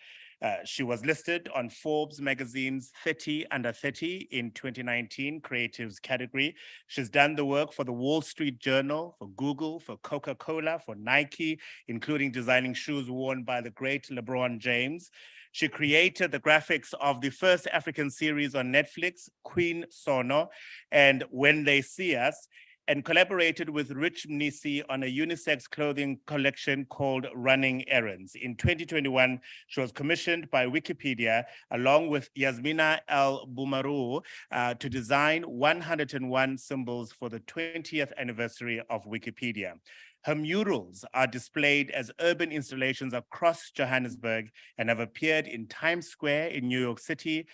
She was listed on Forbes magazine's 30 Under 30 in 2019 Creatives category. She's done the work for the Wall Street Journal, for Google, for Coca-Cola, for Nike, including designing shoes worn by the great LeBron James. She created the graphics of the first African series on Netflix, Queen Sono, and When They See Us, and collaborated with Rich Mnisi on a unisex clothing collection called Running Errands. In 2021, she was commissioned by Wikipedia, along with Yasmina El Boumarou, to design 101 symbols for the 20th anniversary of Wikipedia. Her murals are displayed as urban installations across Johannesburg and have appeared in Times Square in New York City,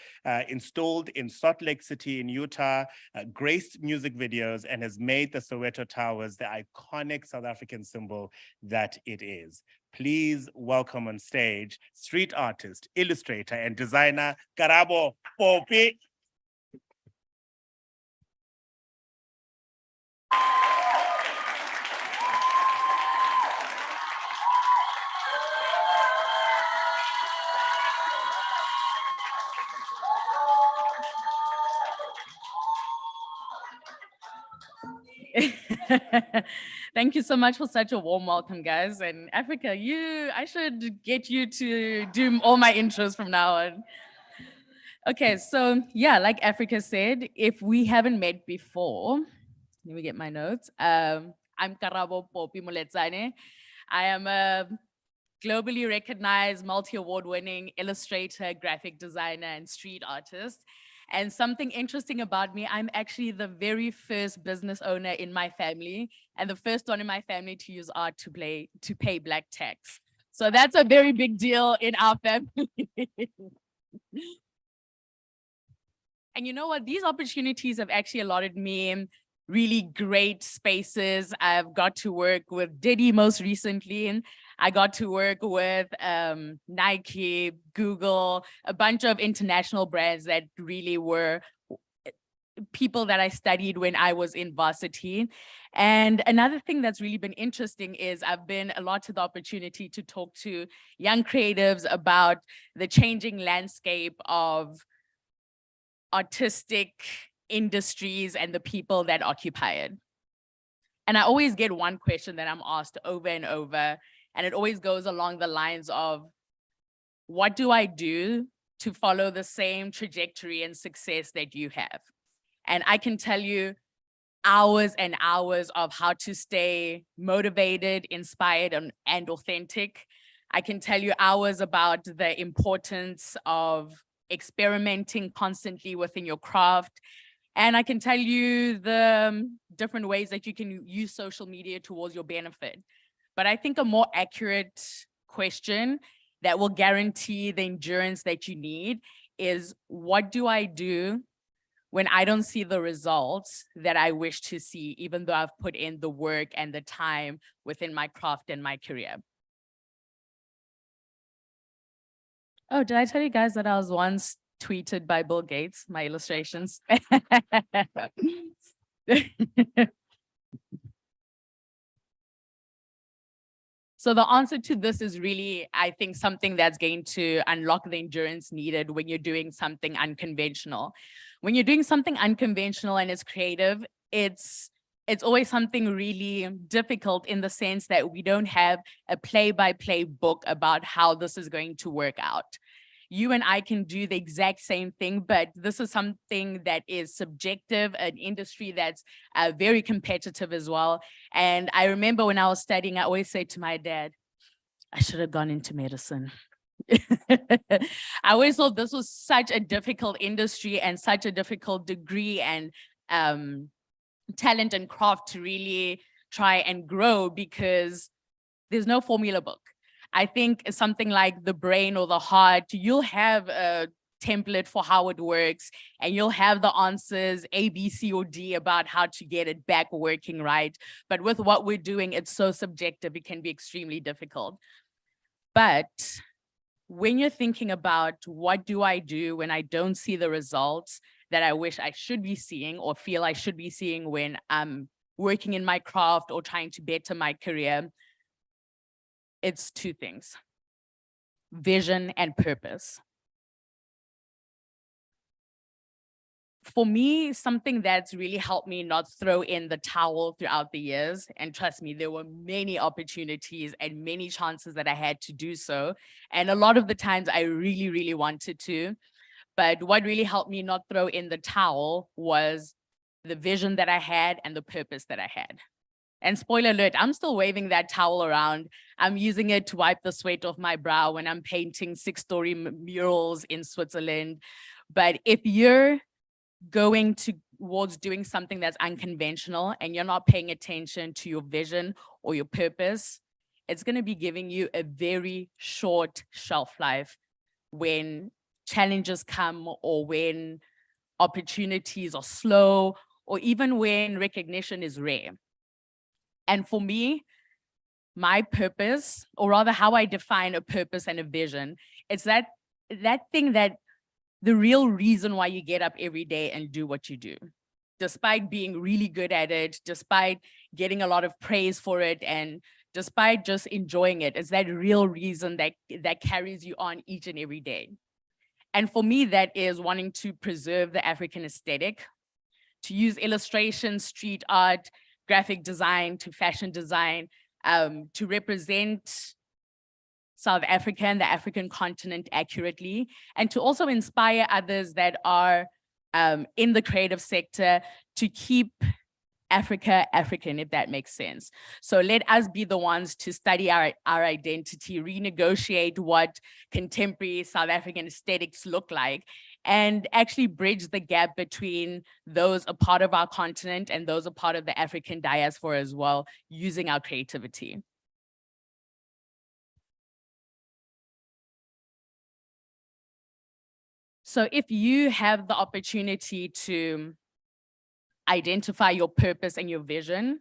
installed in Salt Lake City in Utah, graced music videos, and has made the Soweto Towers the iconic South African symbol that it is. please welcome on stage street artist, illustrator, and designer Karabo Popi. Thank you so much for such a warm welcome, guys. And Africa, I should get you to do all my intros from now on. Okay, so yeah, like Africa said, if we haven't met before, let me get my notes. I'm Karabo Popi Moletsane. I am a globally recognized multi-award winning illustrator, graphic designer, and street artist. And something interesting about me, I'm actually the very first business owner in my family and the first one in my family to use art to pay Black tax. So that's a very big deal in our family. And you know what? These opportunities have actually allotted me really great spaces. I've got to work with Diddy most recently, and I got to work with Nike, Google, a bunch of international brands that really were people that I studied when I was in varsity. And another thing that's really been interesting is I've been allotted the opportunity to talk to young creatives about the changing landscape of artistic industries and the people that occupy it. And I always get one question that I'm asked over and over, and it always goes along the lines of, what do I do to follow the same trajectory and success that you have? And I can tell you hours and hours of how to stay motivated, inspired, and authentic. I can tell you hours about the importance of experimenting constantly within your craft. And I can tell you the different ways that you can use social media towards your benefit. But I think a more accurate question that will guarantee the endurance that you need is, what do I do when I don't see the results that I wish to see, even though I've put in the work and the time within my craft and my career? Oh, did I tell you guys that I was once tweeted by Bill Gates, my illustrations? So the answer to this is really, I think, something that's going to unlock the endurance needed when you're doing something unconventional. When you're doing something unconventional and it's creative, it's always something really difficult in the sense that we don't have a play-by-play book about how this is going to work out. You and I can do the exact same thing, but this is something that is subjective, an industry that's very competitive as well. And I remember when I was studying, I always say to my dad, I should have gone into medicine. I always thought this was such a difficult industry and such a difficult degree and talent and craft to really try and grow, because there's no formula book. I think something like the brain or the heart, you'll have a template for how it works, and you'll have the answers A, B, C, or D about how to get it back working right. But with what we're doing, it's so subjective, it can be extremely difficult. But when you're thinking about, what do I do when I don't see the results that I wish I should be seeing or feel I should be seeing when I'm working in my craft or trying to better my career, it's two things: vision and purpose. For me, something that's really helped me not throw in the towel throughout the years, and trust me, there were many opportunities and many chances that I had to do so. And a lot of the times I really, really wanted to. But what really helped me not throw in the towel was the vision that I had and the purpose that I had. And spoiler alert, I'm still waving that towel around. I'm using it to wipe the sweat off my brow when I'm painting 6-story murals in Switzerland. But if you're going towards doing something that's unconventional and you're not paying attention to your vision or your purpose, it's going to be giving you a very short shelf life when challenges come, or when opportunities are slow, or even when recognition is rare. And for me, my purpose, or rather how I define a purpose and a vision, it's that thing that the real reason why you get up every day and do what you do, despite being really good at it, despite getting a lot of praise for it, and despite just enjoying it. It's that real reason that carries you on each and every day. And for me, that is wanting to preserve the African aesthetic, to use illustration, street art, graphic design to fashion design, to represent South Africa and the African continent accurately, and to also inspire others that are in the creative sector to keep Africa African, if that makes sense. So let us be the ones to study our identity, renegotiate what contemporary South African aesthetics look like, and actually bridge the gap between those a part of our continent and those a part of the African diaspora as well, using our creativity. So if you have the opportunity to identify your purpose and your vision,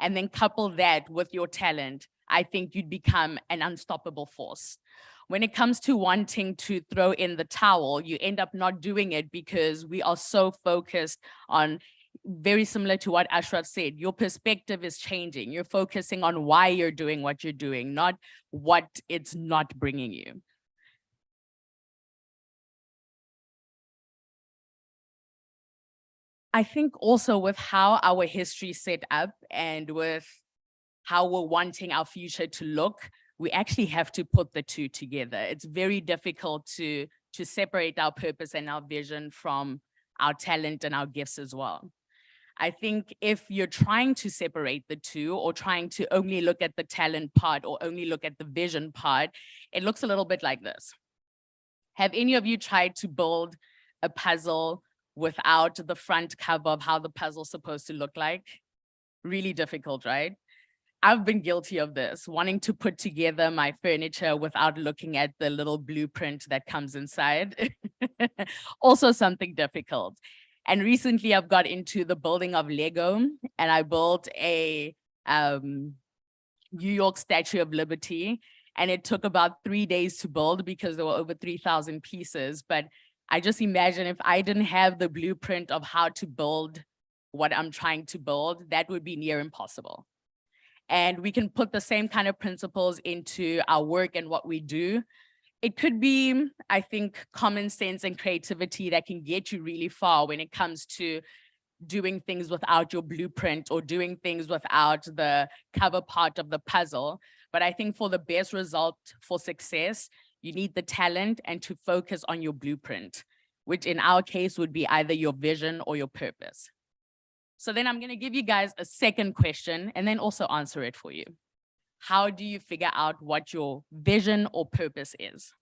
and then couple that with your talent, I think you'd become an unstoppable force. When it comes to wanting to throw in the towel, you end up not doing it because we are so focused on, very similar to what Ashraf said, your perspective is changing. You're focusing on why you're doing what you're doing, not what it's not bringing you. I think also with how our history is set up and with how we're wanting our future to look, we actually have to put the two together. It's very difficult to separate our purpose and our vision from our talent and our gifts as well. I think if you're trying to separate the two, or trying to only look at the talent part or only look at the vision part, it looks a little bit like this. Have any of you tried to build a puzzle without the front cover of how the puzzle's supposed to look like? Really difficult, right? I've been guilty of this, wanting to put together my furniture without looking at the little blueprint that comes inside. Also something difficult. And recently I've got into the building of Lego, and I built a New York Statue of Liberty, and it took about 3 days to build because there were over 3,000 pieces. But I just imagine if I didn't have the blueprint of how to build what I'm trying to build, that would be near impossible. And we can put the same kind of principles into our work and what we do. It could be, I think, common sense and creativity that can get you really far when it comes to doing things without your blueprint or doing things without the cover part of the puzzle. But I think for the best result for success, you need the talent and to focus on your blueprint, which in our case would be either your vision or your purpose. So then I'm going to give you guys a second question and then also answer it for you. How do you figure out what your vision or purpose is?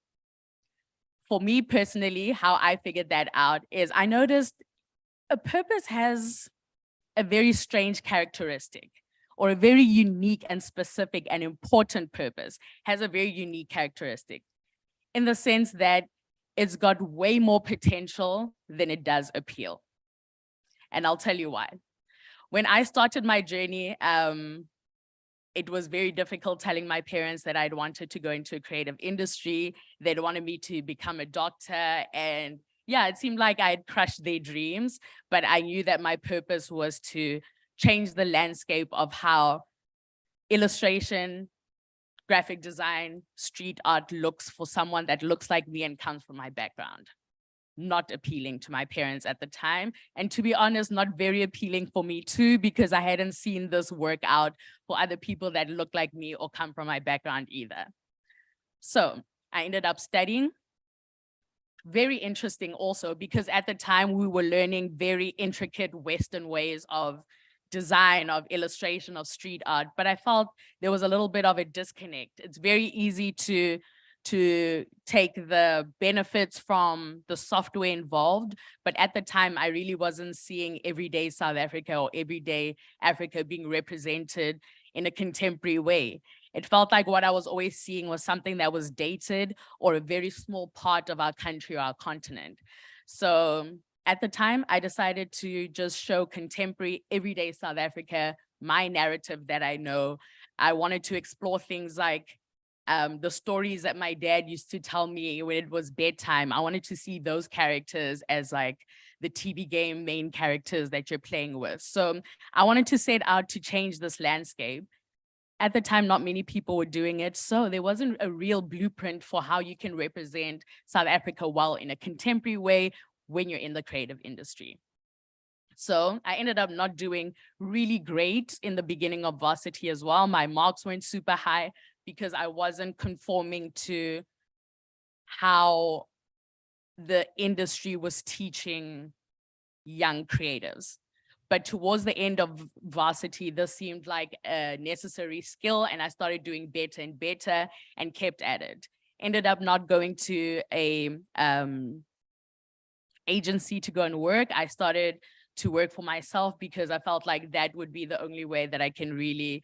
For me personally, how I figured that out is I noticed a purpose has a very strange characteristic, or a very unique and specific and important purpose has a very unique characteristic, in the sense that it's got way more potential than it does appeal. And I'll tell you why. When I started my journey, it was very difficult telling my parents that I'd wanted to go into a creative industry. They'd wanted me to become a doctor. And yeah, it seemed like I'd crushed their dreams, but I knew that my purpose was to change the landscape of how illustration, graphic design, street art looks for someone that looks like me and comes from my background. Not appealing to my parents at the time. And to be honest, not very appealing for me too, because I hadn't seen this work out for other people that look like me or come from my background either. So I ended up studying. Very interesting also, because at the time we were learning very intricate Western ways of design, of illustration, of street art, but I felt there was a little bit of a disconnect. It's very easy to take the benefits from the software involved, but at the time I really wasn't seeing everyday South Africa or everyday Africa being represented in a contemporary way. It felt like what I was always seeing was something that was dated or a very small part of our country or our continent. So at the time, I decided to just show contemporary, everyday South Africa, my narrative that I know, I wanted to explore things like the stories that my dad used to tell me when it was bedtime. I wanted to see those characters as like the TV game main characters that you're playing with. So I wanted to set out to change this landscape. At the time, not many people were doing it. So there wasn't a real blueprint for how you can represent South Africa well in a contemporary way when you're in the creative industry. So I ended up not doing really great in the beginning of varsity as well. My marks weren't super high because I wasn't conforming to how the industry was teaching young creatives. But towards the end of varsity, this seemed like a necessary skill, and I started doing better and better and kept at it. Ended up not going to a agency to go and work. I started to work for myself because I felt like that would be the only way that I can really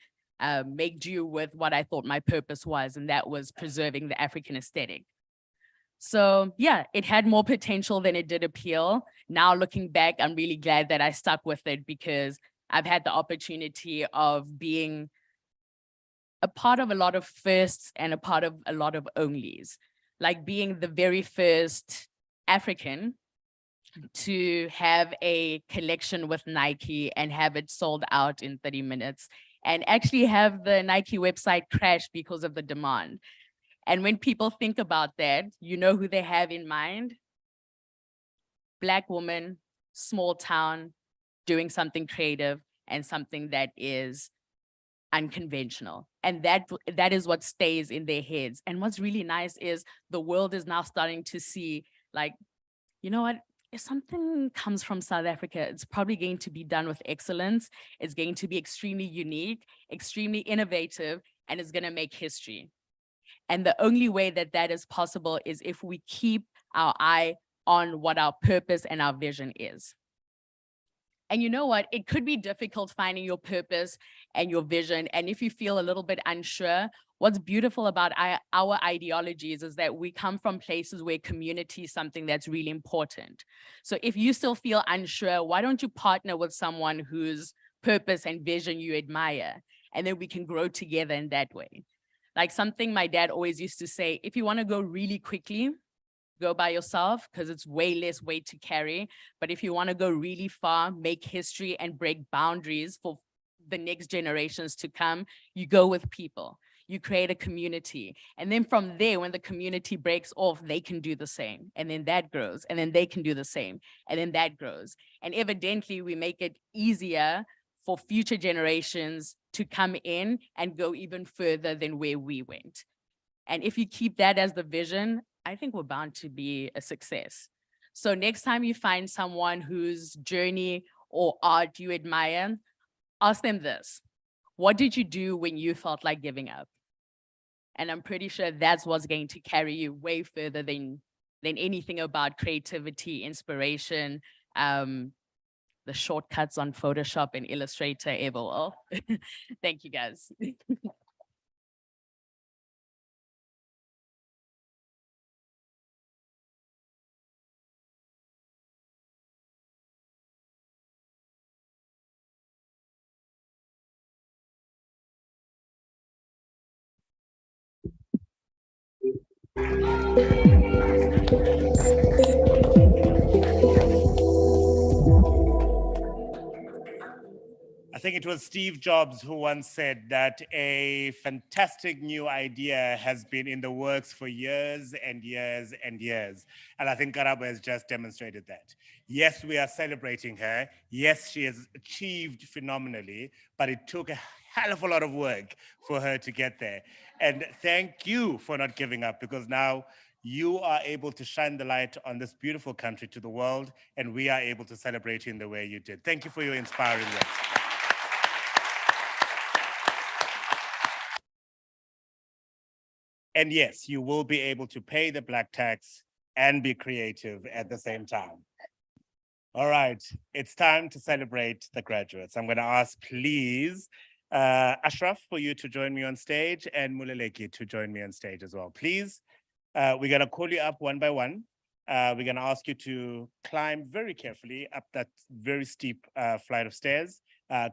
make do with what I thought my purpose was, and that was preserving the African aesthetic. So yeah, it had more potential than it did appeal. Now looking back, I'm really glad that I stuck with it because I've had the opportunity of being a part of a lot of firsts and a part of a lot of onlys, like being the very first African to have a collection with Nike and have it sold out in 30 minutes and actually have the Nike website crash because of the demand. And when people think about that, you know who they have in mind? Black woman, small town, doing something creative and something that is unconventional. And that is what stays in their heads. And what's really nice is the world is now starting to see, like, you know what? If something comes from South Africa, it's probably going to be done with excellence. It's going to be extremely unique, extremely innovative, and it's going to make history. And the only way that that is possible is if we keep our eye on what our purpose and our vision is. And you know what? It could be difficult finding your purpose and your vision. And if you feel a little bit unsure, what's beautiful about our ideologies is that we come from places where community is something that's really important. So if you still feel unsure, why don't you partner with someone whose purpose and vision you admire? And then we can grow together in that way. Like something my dad always used to say, if you want to go really quickly, go by yourself because it's way less weight to carry. But if you want to go really far, make history and break boundaries for the next generations to come, you go with people. You create a community. And then from there, when the community breaks off, they can do the same. And then that grows. And then they can do the same. And then that grows. And evidently, we make it easier for future generations to come in and go even further than where we went. And if you keep that as the vision, I think we're bound to be a success. So next time you find someone whose journey or art you admire, ask them this: what did you do when you felt like giving up? And I'm pretty sure that's what's going to carry you way further than anything about creativity, inspiration, the shortcuts on Photoshop and Illustrator ever will. Thank you, guys. I think it was Steve Jobs who once said that a fantastic new idea has been in the works for years and years and years. And I think Karabo has just demonstrated that. Yes, we are celebrating her. Yes, she has achieved phenomenally, but it took a hell of a lot of work for her to get there. And thank you for not giving up, because now you are able to shine the light on this beautiful country to the world, and we are able to celebrate you in the way you did. Thank you for your inspiring work. And yes, you will be able to pay the black tax and be creative at the same time. All right, it's time to celebrate the graduates. I'm going to ask, please, Ashraf, for you to join me on stage, and Muleleki to join me on stage as well. Please, we're going to call you up one by one. We're going to ask you to climb very carefully up that very steep flight of stairs.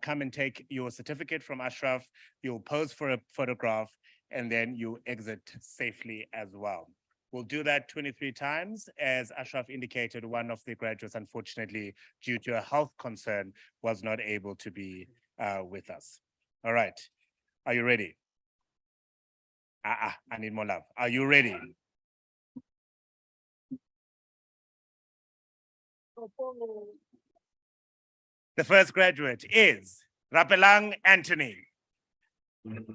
come and take your certificate from Ashraf. You'll pose for a photograph, and then you exit safely as well. We'll do that 23 times. As Ashraf indicated, one of the graduates, unfortunately, due to a health concern, was not able to be with us. All right, are you ready? I need more love. Are you ready? The first graduate is Rapelang Anthony. And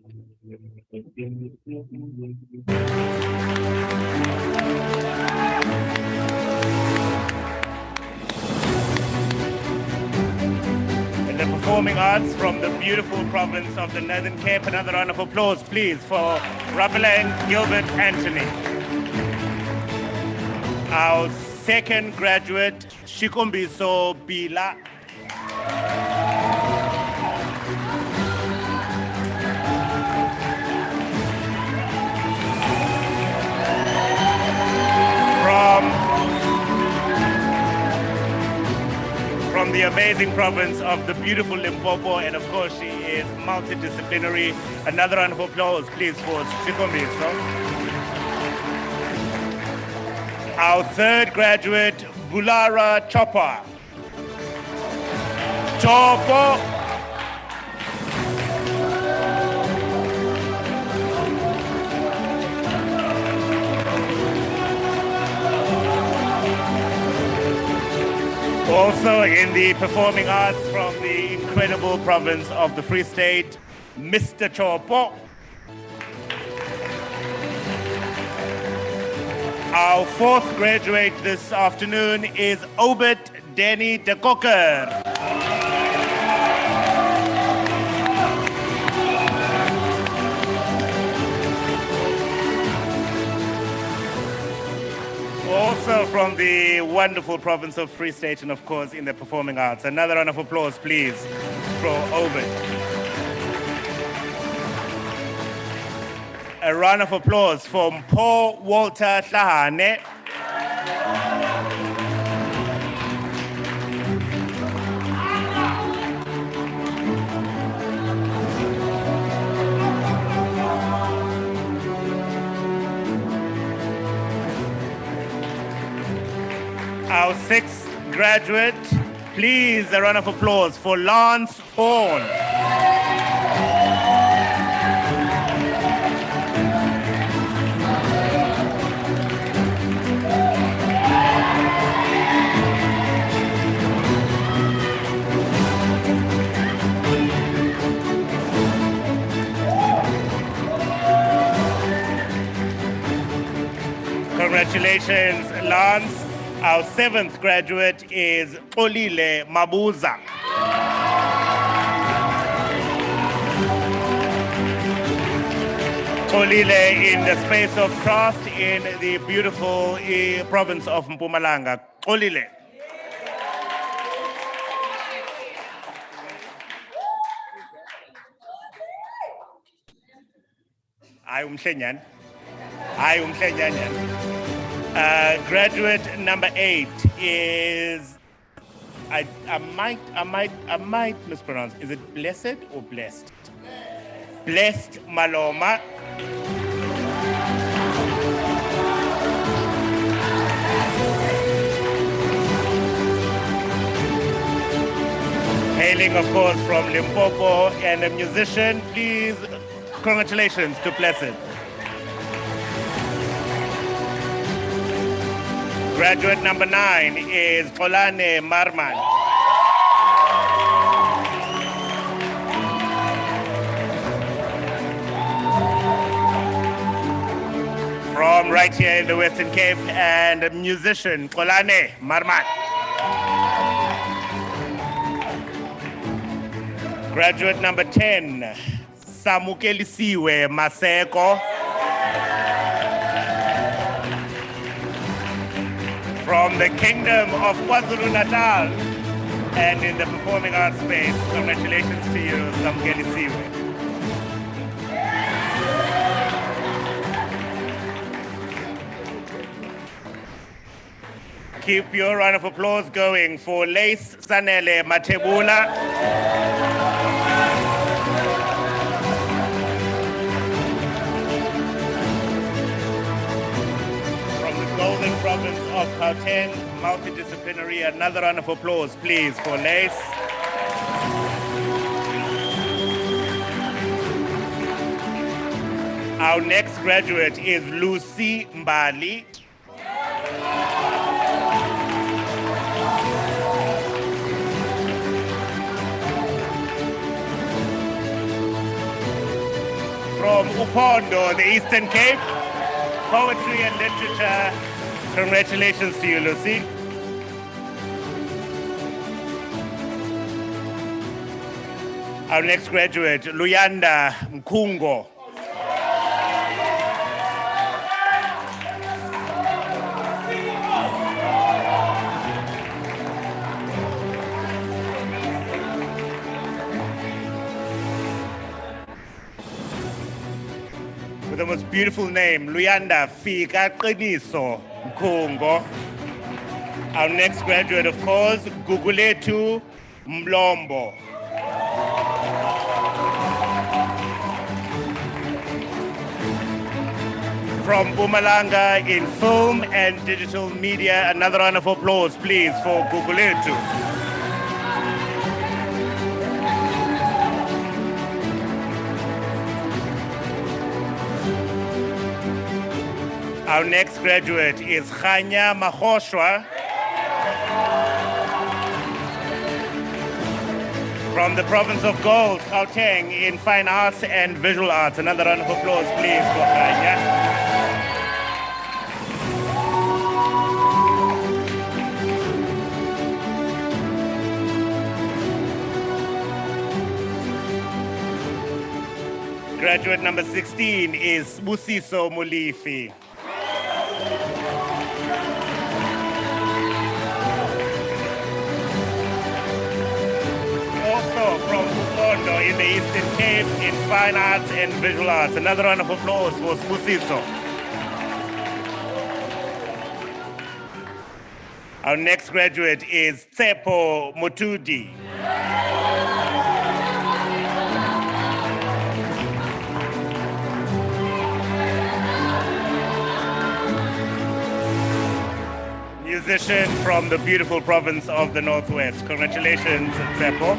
the performing arts from the beautiful province of the Northern Cape. Another round of applause, please, for Rapelang Gilbert Anthony. Our second graduate, Shikombiso Bila. From the amazing province of the beautiful Limpopo, and of course she is multidisciplinary. Another round of applause, please, for Shikombiso. Our third graduate, Bulara Chopper. Chopo. Also in the performing arts from the incredible province of the Free State, Mr. Chopo. Our fourth graduate this afternoon is Obert Denny de Koker. Also from the wonderful province of Free State, and of course in the performing arts. Another round of applause, please, for Obert. A round of applause for Paul Walter Tlahane. Our sixth graduate, please, a round of applause for Lance Horn. Congratulations, Lance. Our seventh graduate is Olile Mabuza. Olile in the space of craft in the beautiful province of Mpumalanga. Olile. Graduate number 8 is, I might mispronounce. Is it Blessed or Blessed? Blessed Maloma. Hailing, of course, from Limpopo, and a musician. Please, congratulations to Blessed. Graduate number 9 is Kolane Marman. From right here in the Western Cape, and a musician, Kolane Marman. Graduate number 10, Samukelisiwe Maseko. From the Kingdom of KwaZulu-Natal, and in the performing arts space. Congratulations to you, Samukelisiwe. Keep your round of applause going for Lace Sanele Matebula. Gauteng, multidisciplinary. Another round of applause, please, for Lace. Our next graduate is Lucy Mbali. From Upondo, the Eastern Cape, poetry and literature. Congratulations to you, Lucy. Our next graduate, Luyanda Mkungo. With the most beautiful name, Luyanda Fika Qiniso Mkungo. Our next graduate, of course, Guguletu Mlombo. From Bumalanga in film and digital media. Another round of applause, please, for Guguletu. Our next graduate is Khanya Mahoshwa from the province of Gold, Gauteng, in fine arts and visual arts. Another round of applause, please, for Khanya. Graduate number 16 is Busiso Mulifi. Also from Upondo in the Eastern Cape in fine arts and visual arts. Another round of applause for Busiso. Our next graduate is Tsepo Mutudi. Musician from the beautiful province of the Northwest. Congratulations, Tsepo.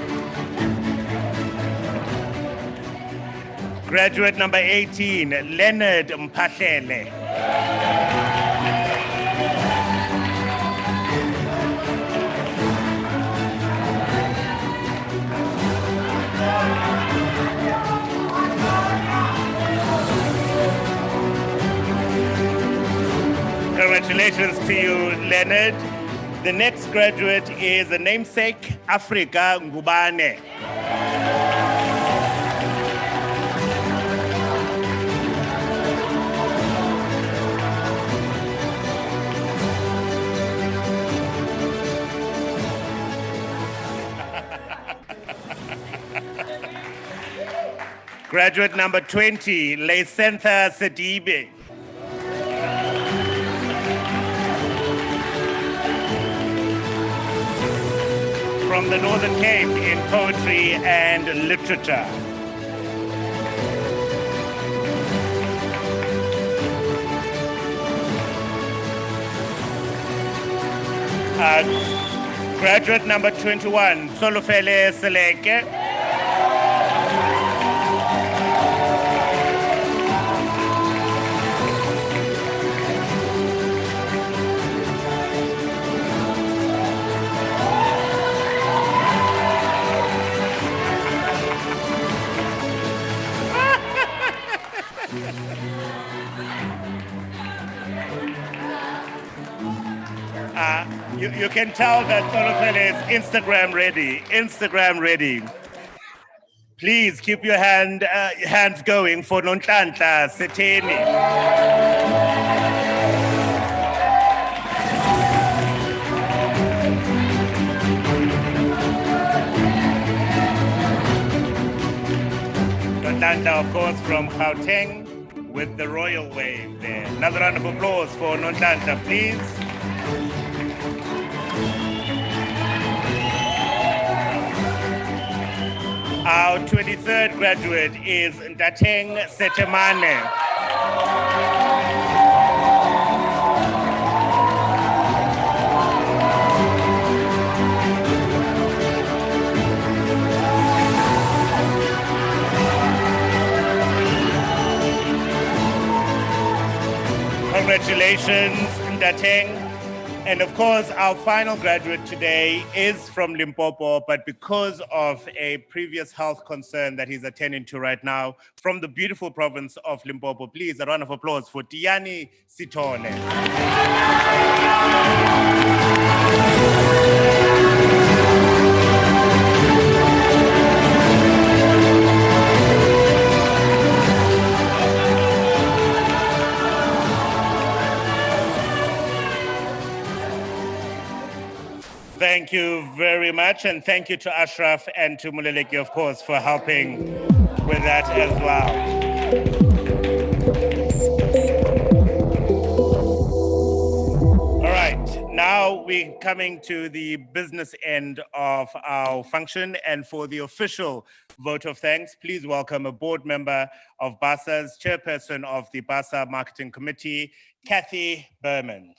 Graduate number 18, Leonard Mpahlele. Congratulations to you, Leonard. The next graduate is a namesake, Africa Ngubane. Graduate number 20, Lecentha Sedibe. From the Northern Cape in poetry and literature. Graduate number 21, Solofele Seleke. You can tell that Solofele is Instagram ready. Instagram ready. Please keep your hands going for Nonhlanhla Setheni. Nonhlanhla, of course, from Gauteng with the royal wave there. Another round of applause for Nonhlanhla, please. Our 23rd graduate is Ntateng Setemane. Congratulations, Ndateng. And of course, our final graduate today is from Limpopo, but because of a previous health concern that he's attending to right now, from the beautiful province of Limpopo, please, a round of applause for Tiani Sitole. Thank you very much, and thank you to Ashraf and to Muleleki, of course, for helping with that as well. All right, now we're coming to the business end of our function, and for the official vote of thanks, please welcome a board member of BASA's chairperson of the BASA Marketing Committee, Kathy Berman.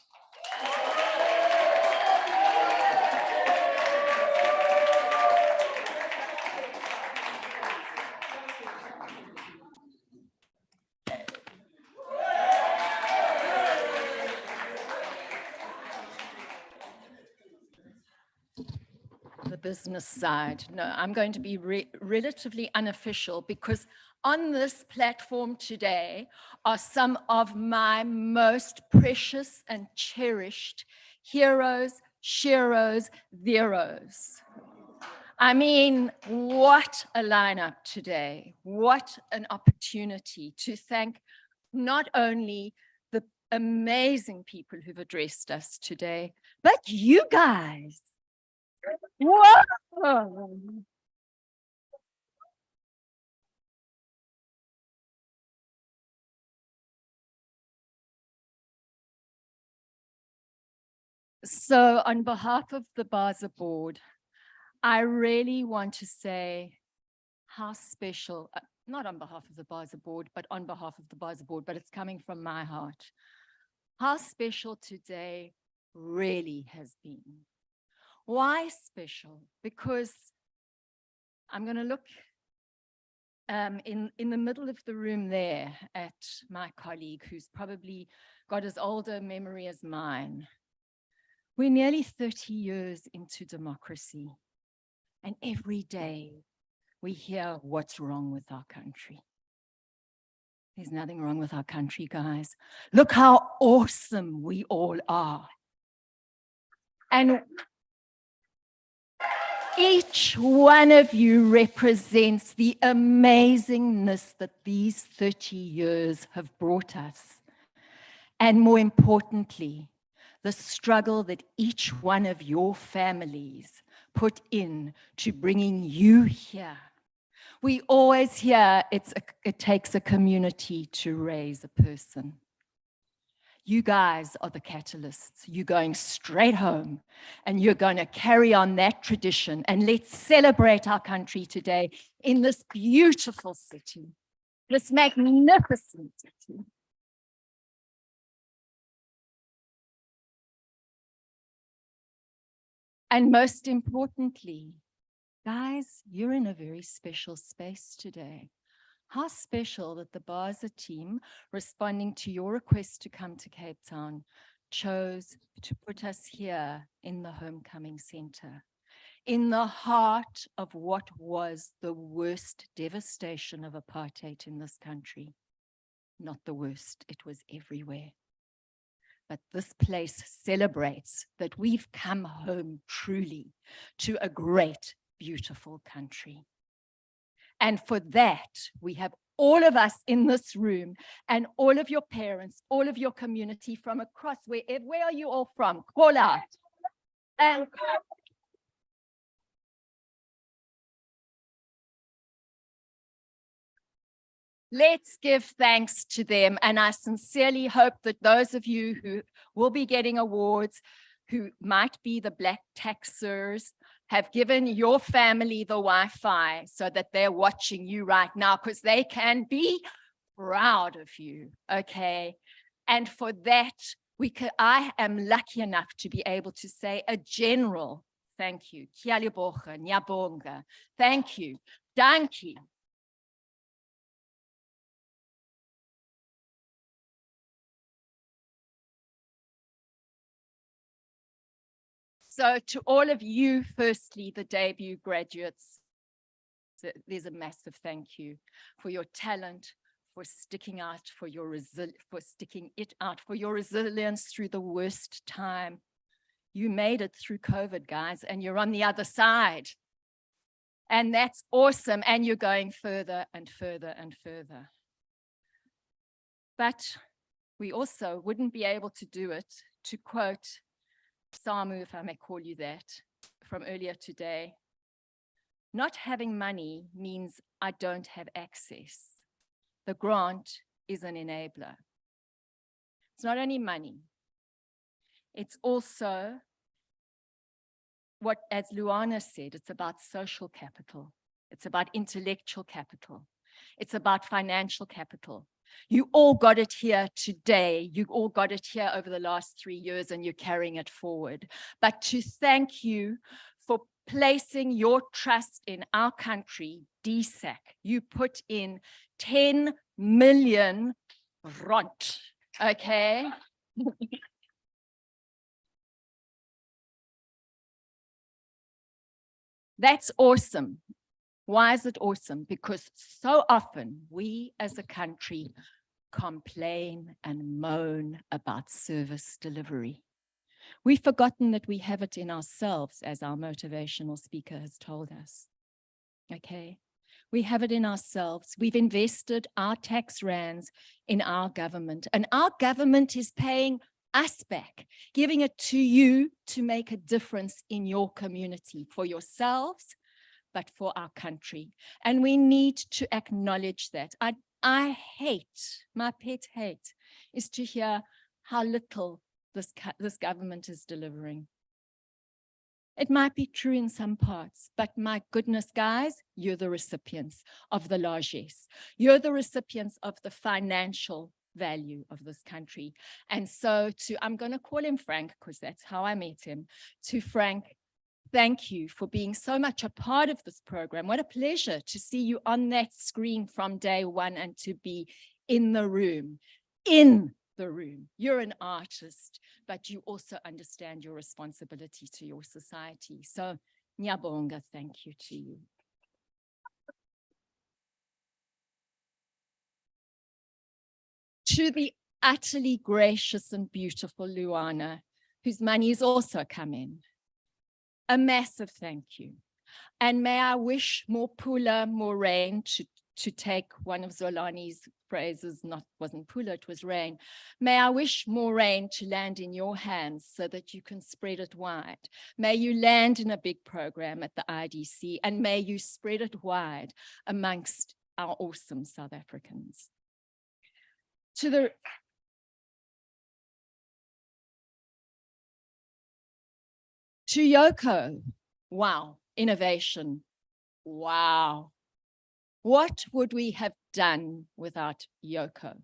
The business side. No, I'm going to be relatively unofficial because on this platform today are some of my most precious and cherished heroes, sheroes, theros. I mean, what a lineup today. What an opportunity to thank not only the amazing people who've addressed us today, but you guys. Whoa! So on behalf of the BASA board, I really want to say how special, not on behalf of the BASA board, but on behalf of the BASA board, but it's coming from my heart. How special today really has been. Why special? Because I'm going to look in the middle of the room there at my colleague who's probably got as old a memory as mine. We're nearly 30 years into democracy, and every day we hear what's wrong with our country. There's nothing wrong with our country, guys. Look how awesome we all are. And each one of you represents the amazingness that these 30 years have brought us. And more importantly, the struggle that each one of your families put in to bringing you here. We always hear it takes a community to raise a person. You guys are the catalysts. You're going straight home and you're going to carry on that tradition, and let's celebrate our country today in this beautiful city, this magnificent city. And most importantly, guys, you're in a very special space today. How special that the BASA team, responding to your request to come to Cape Town, chose to put us here in the Homecoming Center, in the heart of what was the worst devastation of apartheid in this country. Not the worst, it was everywhere. But this place celebrates that we've come home truly to a great, beautiful country. And for that, we have all of us in this room and all of your parents, all of your community from across, where are you all from? Call out. And let's give thanks to them. And I sincerely hope that those of you who will be getting awards, who might be the black taxers, have given your family the Wi-Fi so that they're watching you right now, because they can be proud of you, okay? And for that, I am lucky enough to be able to say a general thank you. Kia leboga, nyabonga. Thank you. Dankie. So to all of you, firstly, the debut graduates, there's a massive thank you for your talent, for sticking out, for sticking it out, for your resilience through the worst time. You made it through COVID, guys, and you're on the other side. And that's awesome. And you're going further and further and further. But we also wouldn't be able to do it, to quote Samu, if I may call you that, from earlier today. Not having money means I don't have access. The grant is an enabler. It's not only money. It's also what, as Luana said, it's about social capital. It's about intellectual capital. It's about financial capital. You all got it here today. You all got it here over the last 3 years, and you're carrying it forward. But to thank you for placing your trust in our country, DSAC, you put in 10 million rand, okay? That's awesome. Why is it awesome? Because so often we as a country complain and moan about service delivery. We've forgotten that we have it in ourselves, as our motivational speaker has told us. Okay, we have it in ourselves. We've invested our tax rands in our government, and our government is paying us back, giving it to you to make a difference in your community, for yourselves, but for our country. And we need to acknowledge that. I hate, my pet hate, is to hear how little this government is delivering. It might be true in some parts, but my goodness, guys, you're the recipients of the largesse. You're the recipients of the financial value of this country. And so I'm going to call him Frank, because that's how I met him. To Frank, thank you for being so much a part of this program. What a pleasure to see you on that screen from day one and to be in the room. You're an artist, but you also understand your responsibility to your society. So, Nyabonga, thank you to you. To the utterly gracious and beautiful Luana, whose money has also come in, a massive thank you. And may I wish more pula, more rain, to take one of Zolani's phrases, wasn't pula, it was rain. May I wish more rain to land in your hands so that you can spread it wide. May you land in a big program at the IDC, and may you spread it wide amongst our awesome South Africans. To Yoko, wow, innovation, wow. What would we have done without Yoko?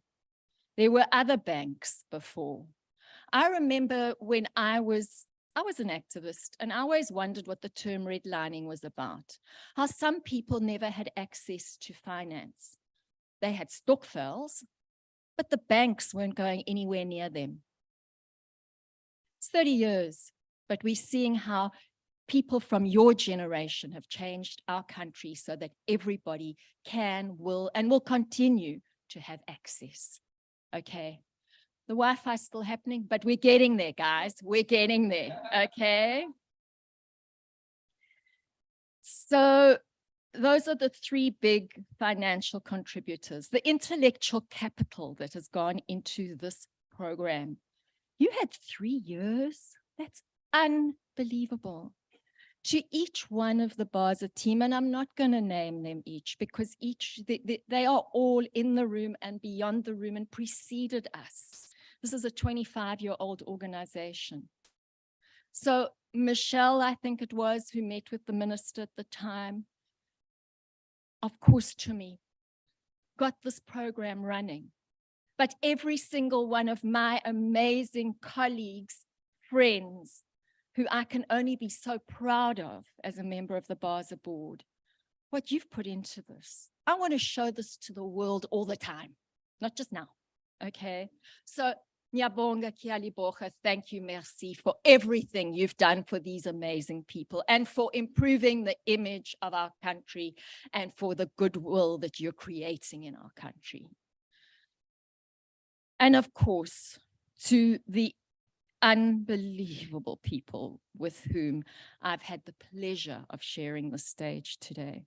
There were other banks before. I remember when I was an activist, and I always wondered what the term redlining was about, how some people never had access to finance. They had stokvels, but the banks weren't going anywhere near them. It's 30 years, but we're seeing how people from your generation have changed our country so that everybody can, will, and will continue to have access. Okay, the Wi-Fi is still happening, but we're getting there, guys. We're getting there, okay? So those are the three big financial contributors. The intellectual capital that has gone into this program. You had 3 years? That's unbelievable. To each one of the BASA team, and I'm not going to name them each because they are all in the room and beyond the room and preceded us. This is a 25-year-old organization. So Michelle, I think it was, who met with the minister at the time, of course, to me, got this program running. But every single one of my amazing colleagues, friends, who I can only be so proud of as a member of the BASA board, what you've put into this. I want to show this to the world all the time, not just now, okay? So Nyabonga Kialibocha, thank you, merci, for everything you've done for these amazing people and for improving the image of our country and for the goodwill that you're creating in our country. And of course, to the unbelievable people with whom I've had the pleasure of sharing the stage today.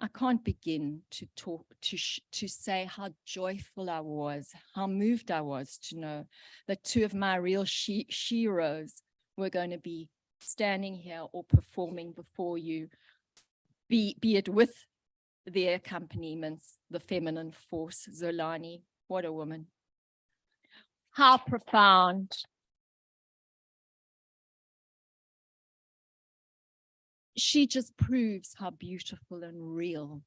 I can't begin to talk, to say how joyful I was, how moved I was to know that two of my real sheroes were going to be standing here or performing before you, be it with their accompaniments, the feminine force, Zolani, what a woman. How profound. She just proves how beautiful and real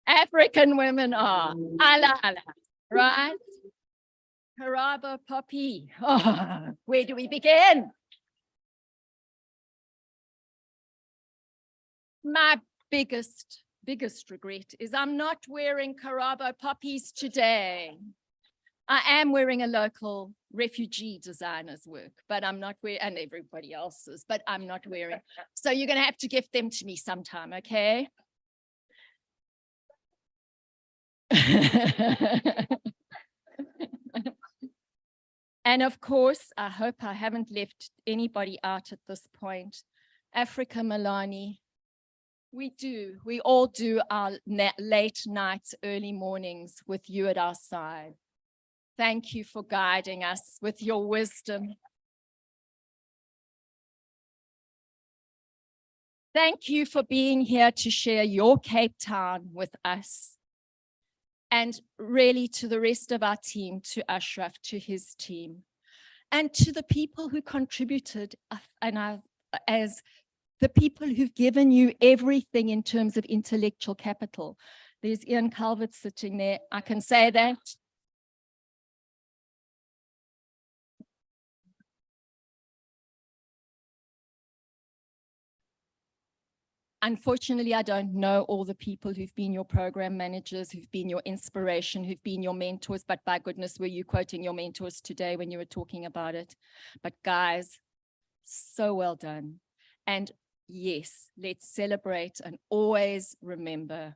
African women are. Ala, ala, right? Karabo Poppy. Oh, where do we begin? My biggest regret is I'm not wearing Karabo poppies today. I am wearing a local refugee designer's work, but I'm not wearing, and everybody else's, but I'm not wearing. So you're going to have to gift them to me sometime, okay? And of course, I hope I haven't left anybody out at this point. Africa Milani, we all do our late nights, early mornings with you at our side. Thank you for guiding us with your wisdom. Thank you for being here to share your Cape Town with us. And really to the rest of our team, to Ashraf, to his team, and to the people who contributed, as the people who've given you everything in terms of intellectual capital. There's Ian Calvert sitting there, I can say that. Unfortunately, I don't know all the people who've been your program managers, who've been your inspiration, who've been your mentors, but by goodness, were you quoting your mentors today when you were talking about it? But guys, so well done. And yes, let's celebrate and always remember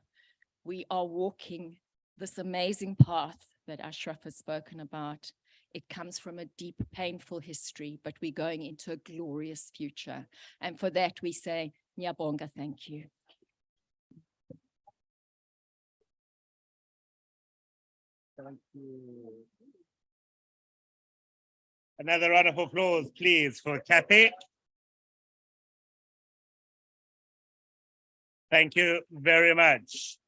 we are walking this amazing path that Ashraf has spoken about. It comes from a deep, painful history, but we're going into a glorious future. And for that, we say, Nyabonga, thank you. Thank you. Another round of applause, please, for Kathy. Thank you very much.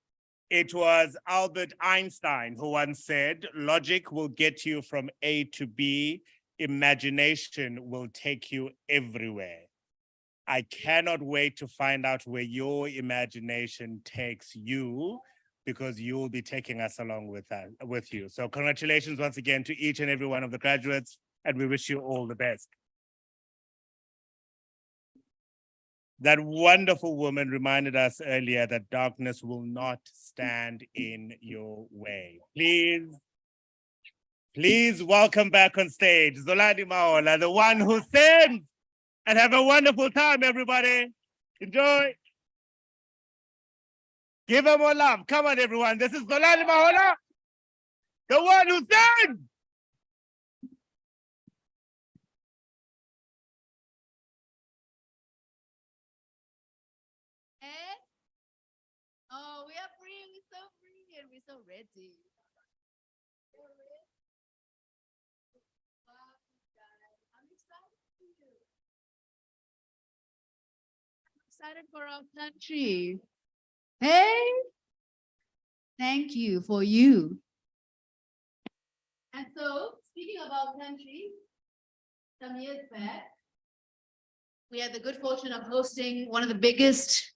It was Albert Einstein who once said, logic will get you from A to B, imagination will take you everywhere. I cannot wait to find out where your imagination takes you, because you will be taking us along with you. So congratulations once again to each and every one of the graduates, and we wish you all the best. That wonderful woman reminded us earlier that darkness will not stand in your way. Please welcome back on stage, Zolani Mahola, the one who sings. And have a wonderful time, everybody. Enjoy. Give her more love. Come on, everyone. This is Zolani Mahola, the one who sings. Oh, we are free. We're so free and we're so ready. Wow, guys, I'm excited for you. I'm excited for our country. Hey, thank you for you. And so, speaking of our country, some years back, we had the good fortune of hosting one of the biggest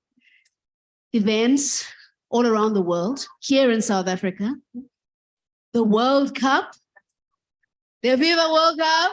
events all around the world, here in South Africa, the World Cup, the Viva World Cup.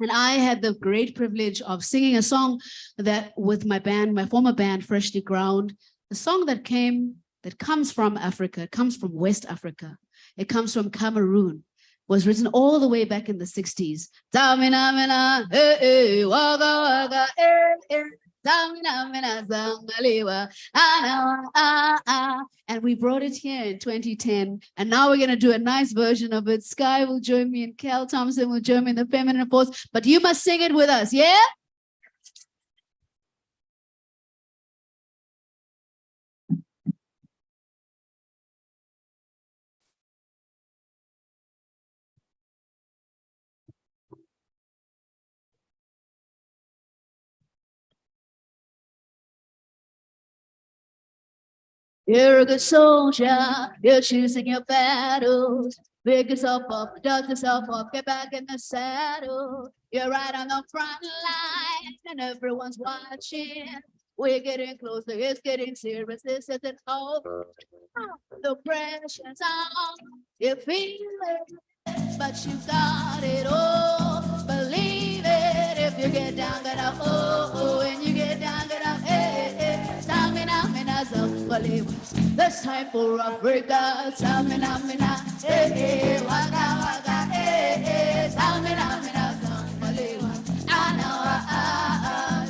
And I had the great privilege of singing a song that with my band, my former band, Freshly Ground, a song that came that comes from Africa, it comes from West Africa, it comes from Cameroon, was written all the way back in the 60s. Tamina, mina, eh, eh, waka, waka, eh, eh. Tamina, mina, zangalewa, ah, ah, ah. And we brought it here in 2010. And now we're going to do a nice version of it. Sky will join me and Kel Thompson will join me in the feminine pose. But you must sing it with us, yeah? You're a good soldier, you're choosing your battles. Pick yourself up, dust yourself up, get back in the saddle. You're right on the front line, and everyone's watching. We're getting closer, it's getting serious, this isn't over. The pressure's on, you feel it, but you got it all. Believe it, if you get down, get up, oh, oh, when you get down, get up, eh, eh. This time for Africa, Samina, mina, eh, eh, waka, waka, eh, eh, Samina, mina, Zambalewa,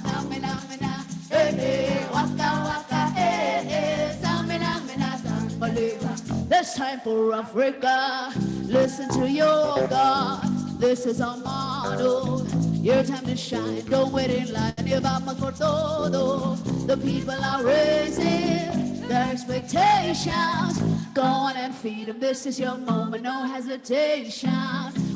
Samina, mina, eh, eh, waka, waka, eh, eh, Samina, mina, Zambalewa. This time for Africa, listen to your God, this is our motto. Your time to shine, don't wait in line. Vamos por todo. The people are raising their expectations. Go on and feed them. This is your moment, no hesitation.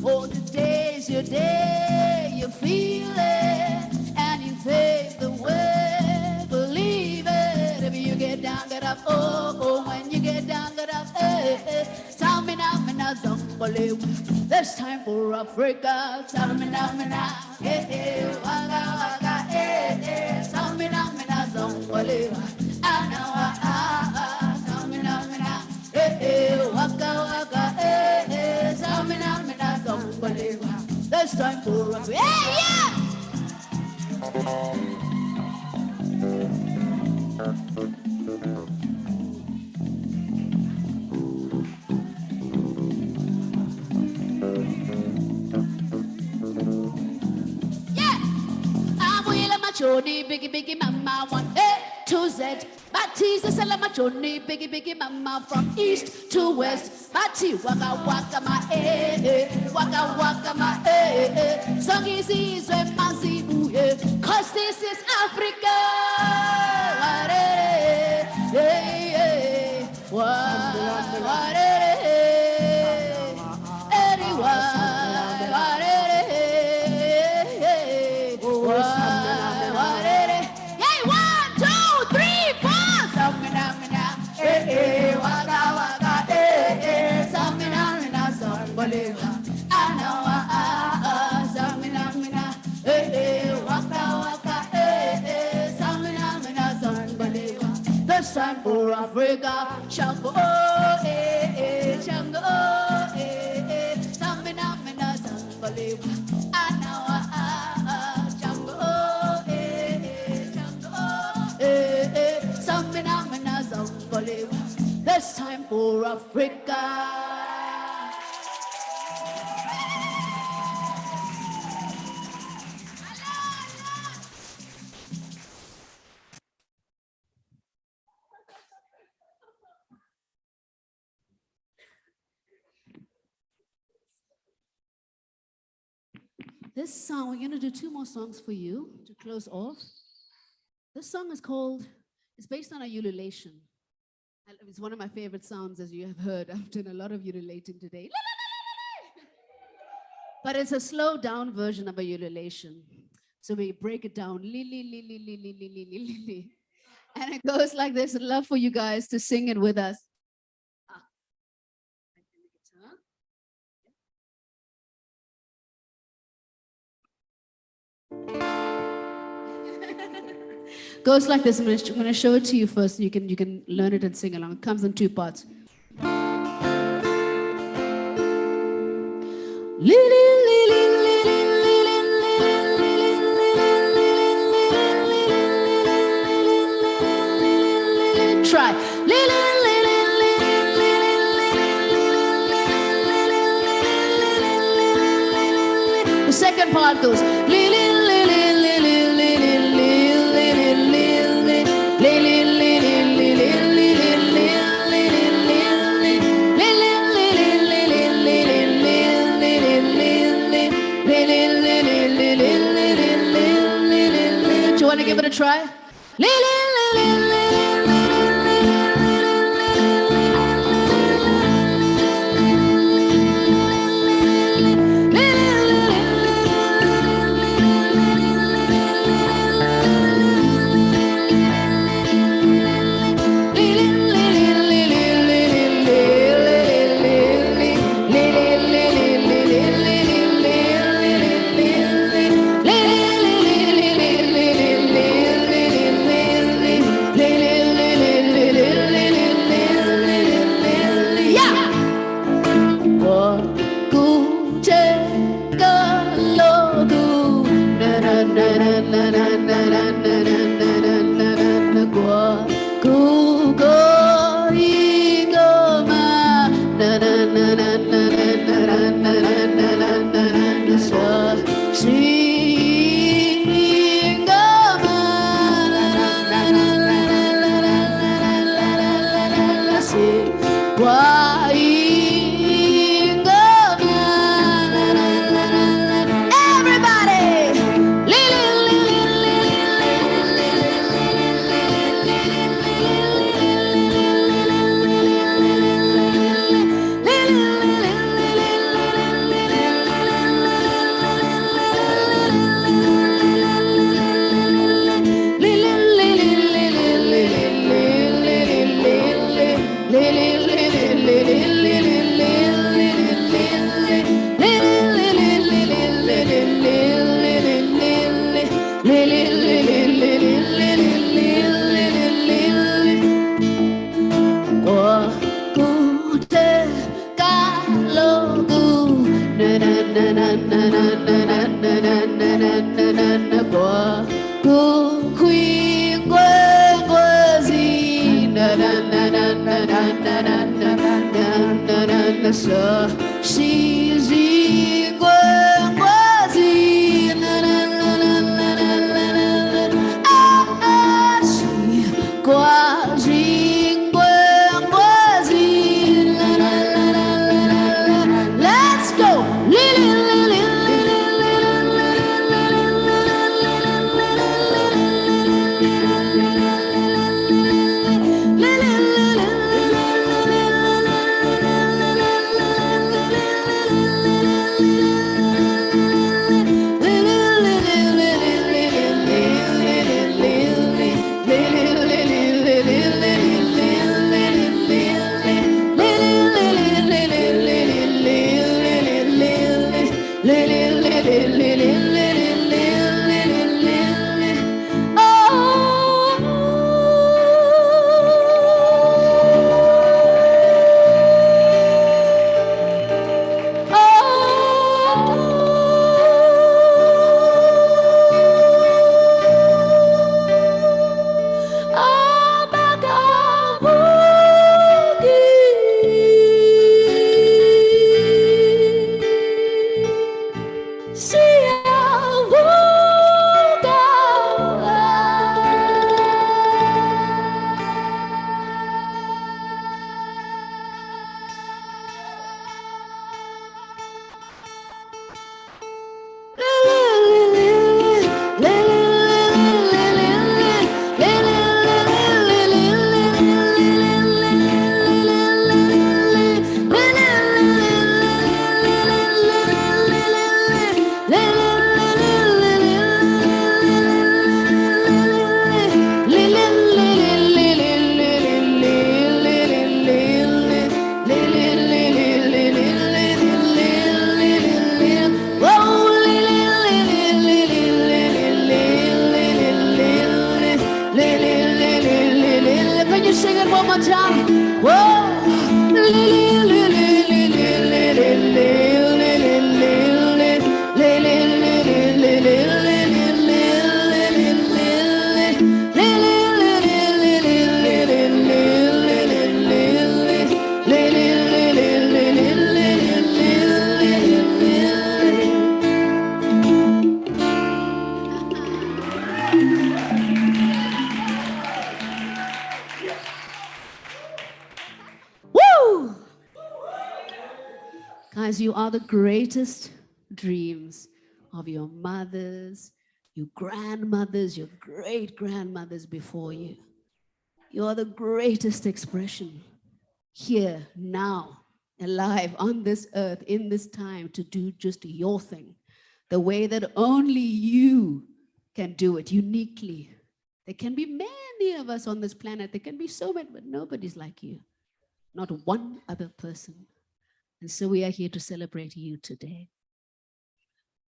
Oh, today's your day. You feel it and you pave the way. Believe it. If you get down, get up. Oh, oh, when you get down, get up. Hey, hey. This time for Africa. Samina, mina, eh, eh, waka, waka, eh, eh. Samina, mina, zambalewa. Samina, mina, eh, eh, waka, waka, eh, eh. Samina, mina, zambalewa. This time for Africa. Yeah, Johnny, biggie, biggie, mama, 1 A to Z. Bati's Salama Johnny, biggie, biggie, mama, from east to west. Bati, waka, waka, ma, eh, eh, waka, waka, ma, eh, eh. Song is easy, mazibu, eh, cause this is Africa. What, eh, eh, eh, what, eh, anyone, what, eh, this time for Africa, Shango, oh, eh, eh, Shango, oh, eh, eh, Samina, mina, Zambalewa, Shango, oh, eh, eh, Shango, oh, eh, eh, Samina, mina, Zambalewa. This time for Africa. This song, we're going to do 2 more songs for you to close off. This song is called, it's based on a ululation. It's one of my favorite sounds, as you have heard. I've done a lot of ululating today. But it's a slow down version of a ululation. So we break it down. Li, li, li, li, li, li, li, li, li, li, li. And it goes like this. I'd love for you guys to sing it with us. Goes like this. I'm going to show it to you first. You can learn it and sing along. It comes in 2 parts. Try. The second part goes. Do you want to give it a try? Let's go. Guys, you are the greatest dreams of your mothers, your grandmothers, your great-grandmothers before you. You are the greatest expression here, now, alive on this earth, in this time, to do just your thing, the way that only you can do it uniquely. There can be many of us on this planet. There can be so many, but nobody's like you. Not one other person. And so we are here to celebrate you today.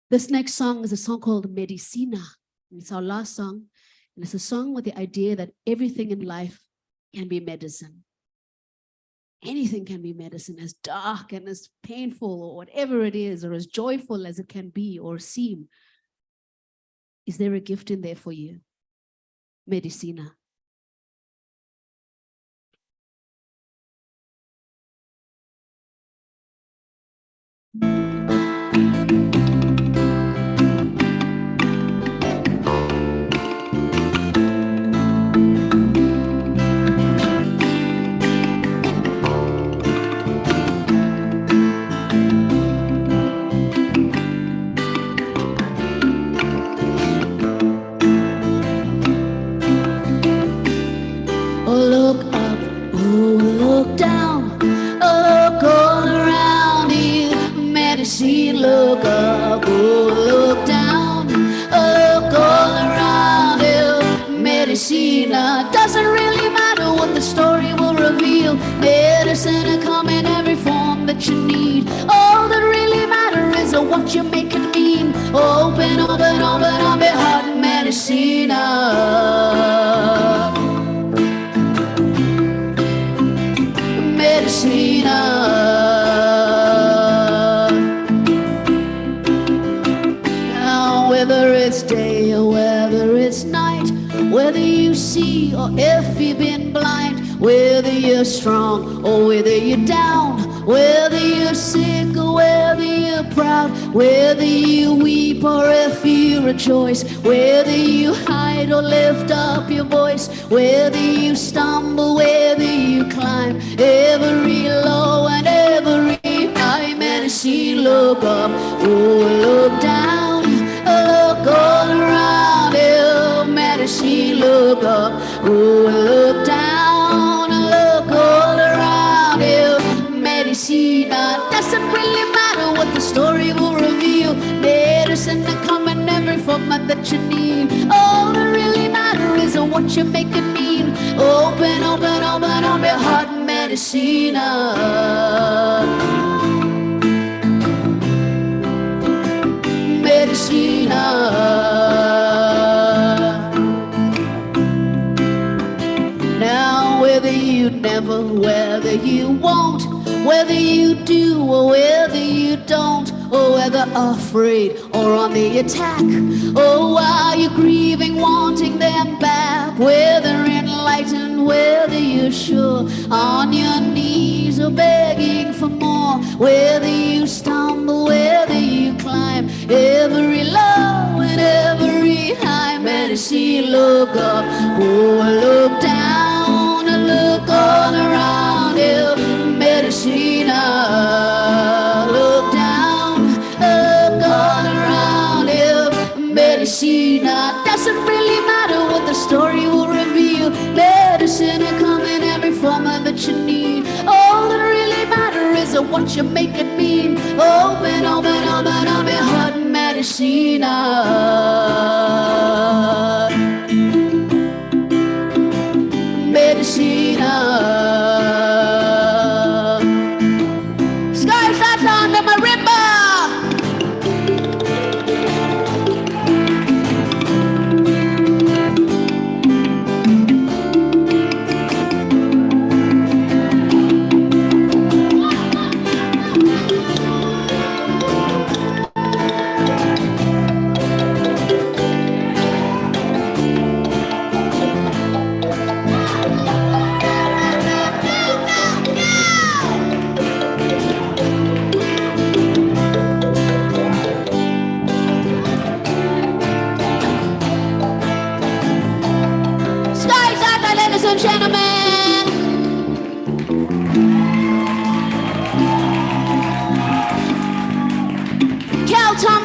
This next song is a song called Medicina. It's our last song. And it's a song with the idea that everything in life can be medicine. Anything can be medicine, as dark and as painful or whatever it is, or as joyful as it can be or seem. Is there a gift in there for you? Medicina. Look up, oh, look down, oh, look all around you. Medicina, doesn't really matter what the story will reveal. Medicine will come in every form that you need. All that really matters is what you make it mean. Open, open, open up your heart, Medicina. Medicina. Whether it's day or whether it's night, whether you see or if you've been blind, whether you're strong or whether you're down, whether you're sick or whether you're proud, whether you weep or if you rejoice, whether you hide or lift up your voice, whether you stumble, whether you climb, every low and every high, Medicine, look up, oh, look down. Look all around you, Medicine, look up, oh, look down, look all around you, Medicina. Doesn't really matter what the story will reveal. Medicine to come in every format that you need. All that really matters is what you make it mean. Open, open, open up your heart, Medicina. Medicina. Now whether you never, whether you won't, whether you do or whether you don't, or whether afraid or on the attack, or while you're grieving, wanting them back, whether enlightened, whether you're sure, on your knees or begging for more, whether you stumble, whether you climb, every low and every high, Medicine, look up, oh, look down, and look all around you, Medicina, look down, look all around you, Medicina. Doesn't really matter what the story will reveal. Medicine will come in every format that you need. All that really matters is what you make it mean. Open, open, open up your heart, Medicina. Medicina. Skies out on the marimba.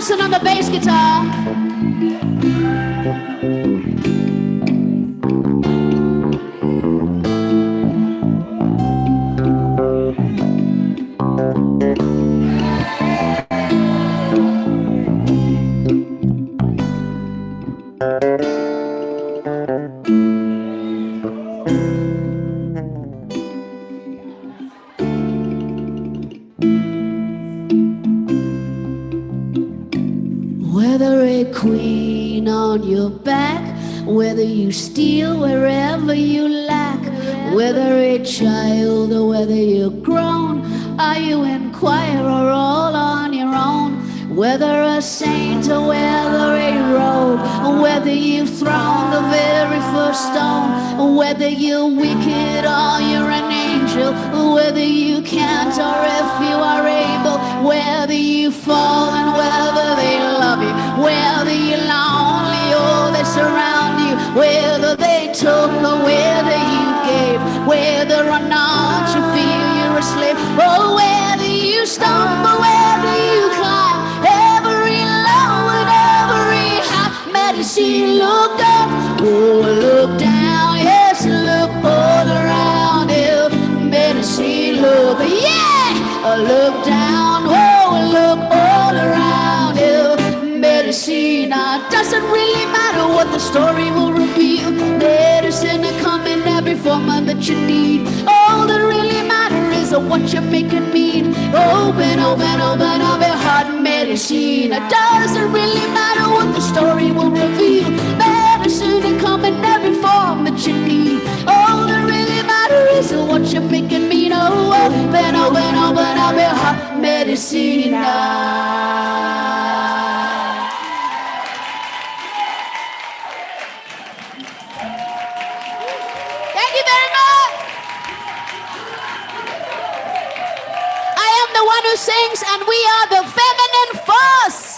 Thompson on the bass guitar. Whether a queen on your back, whether you steal wherever you lack, whether a child or whether you're grown, are you in choir or all on your own? Whether a saint or whether a rogue, whether you've thrown the very first stone, whether you're wicked or you're an angel, whether you can't or if you are able, whether you fall and whether they love you, whether you're lonely or they surround you, whether they took or whether you gave, whether or not you feel you're a slave, or whether you stumble, whether you climb, every low and every high, medicine, look up, oh, look down, yes, look all around you, medicine, look, yeah, look down, oh, look all around you, medicine, doesn't really matter what the story will reveal, medicine will come in every form that you need, all that really matters is what you make it mean, open, open, open up your heart, medicine, it doesn't really matter what the story will reveal, medicine will come in every form that you need, all that really matters is what you make it mean, oh, open, open, open up your heart, medicine. Thank you very much. I am the one who sings, and we are the feminine force.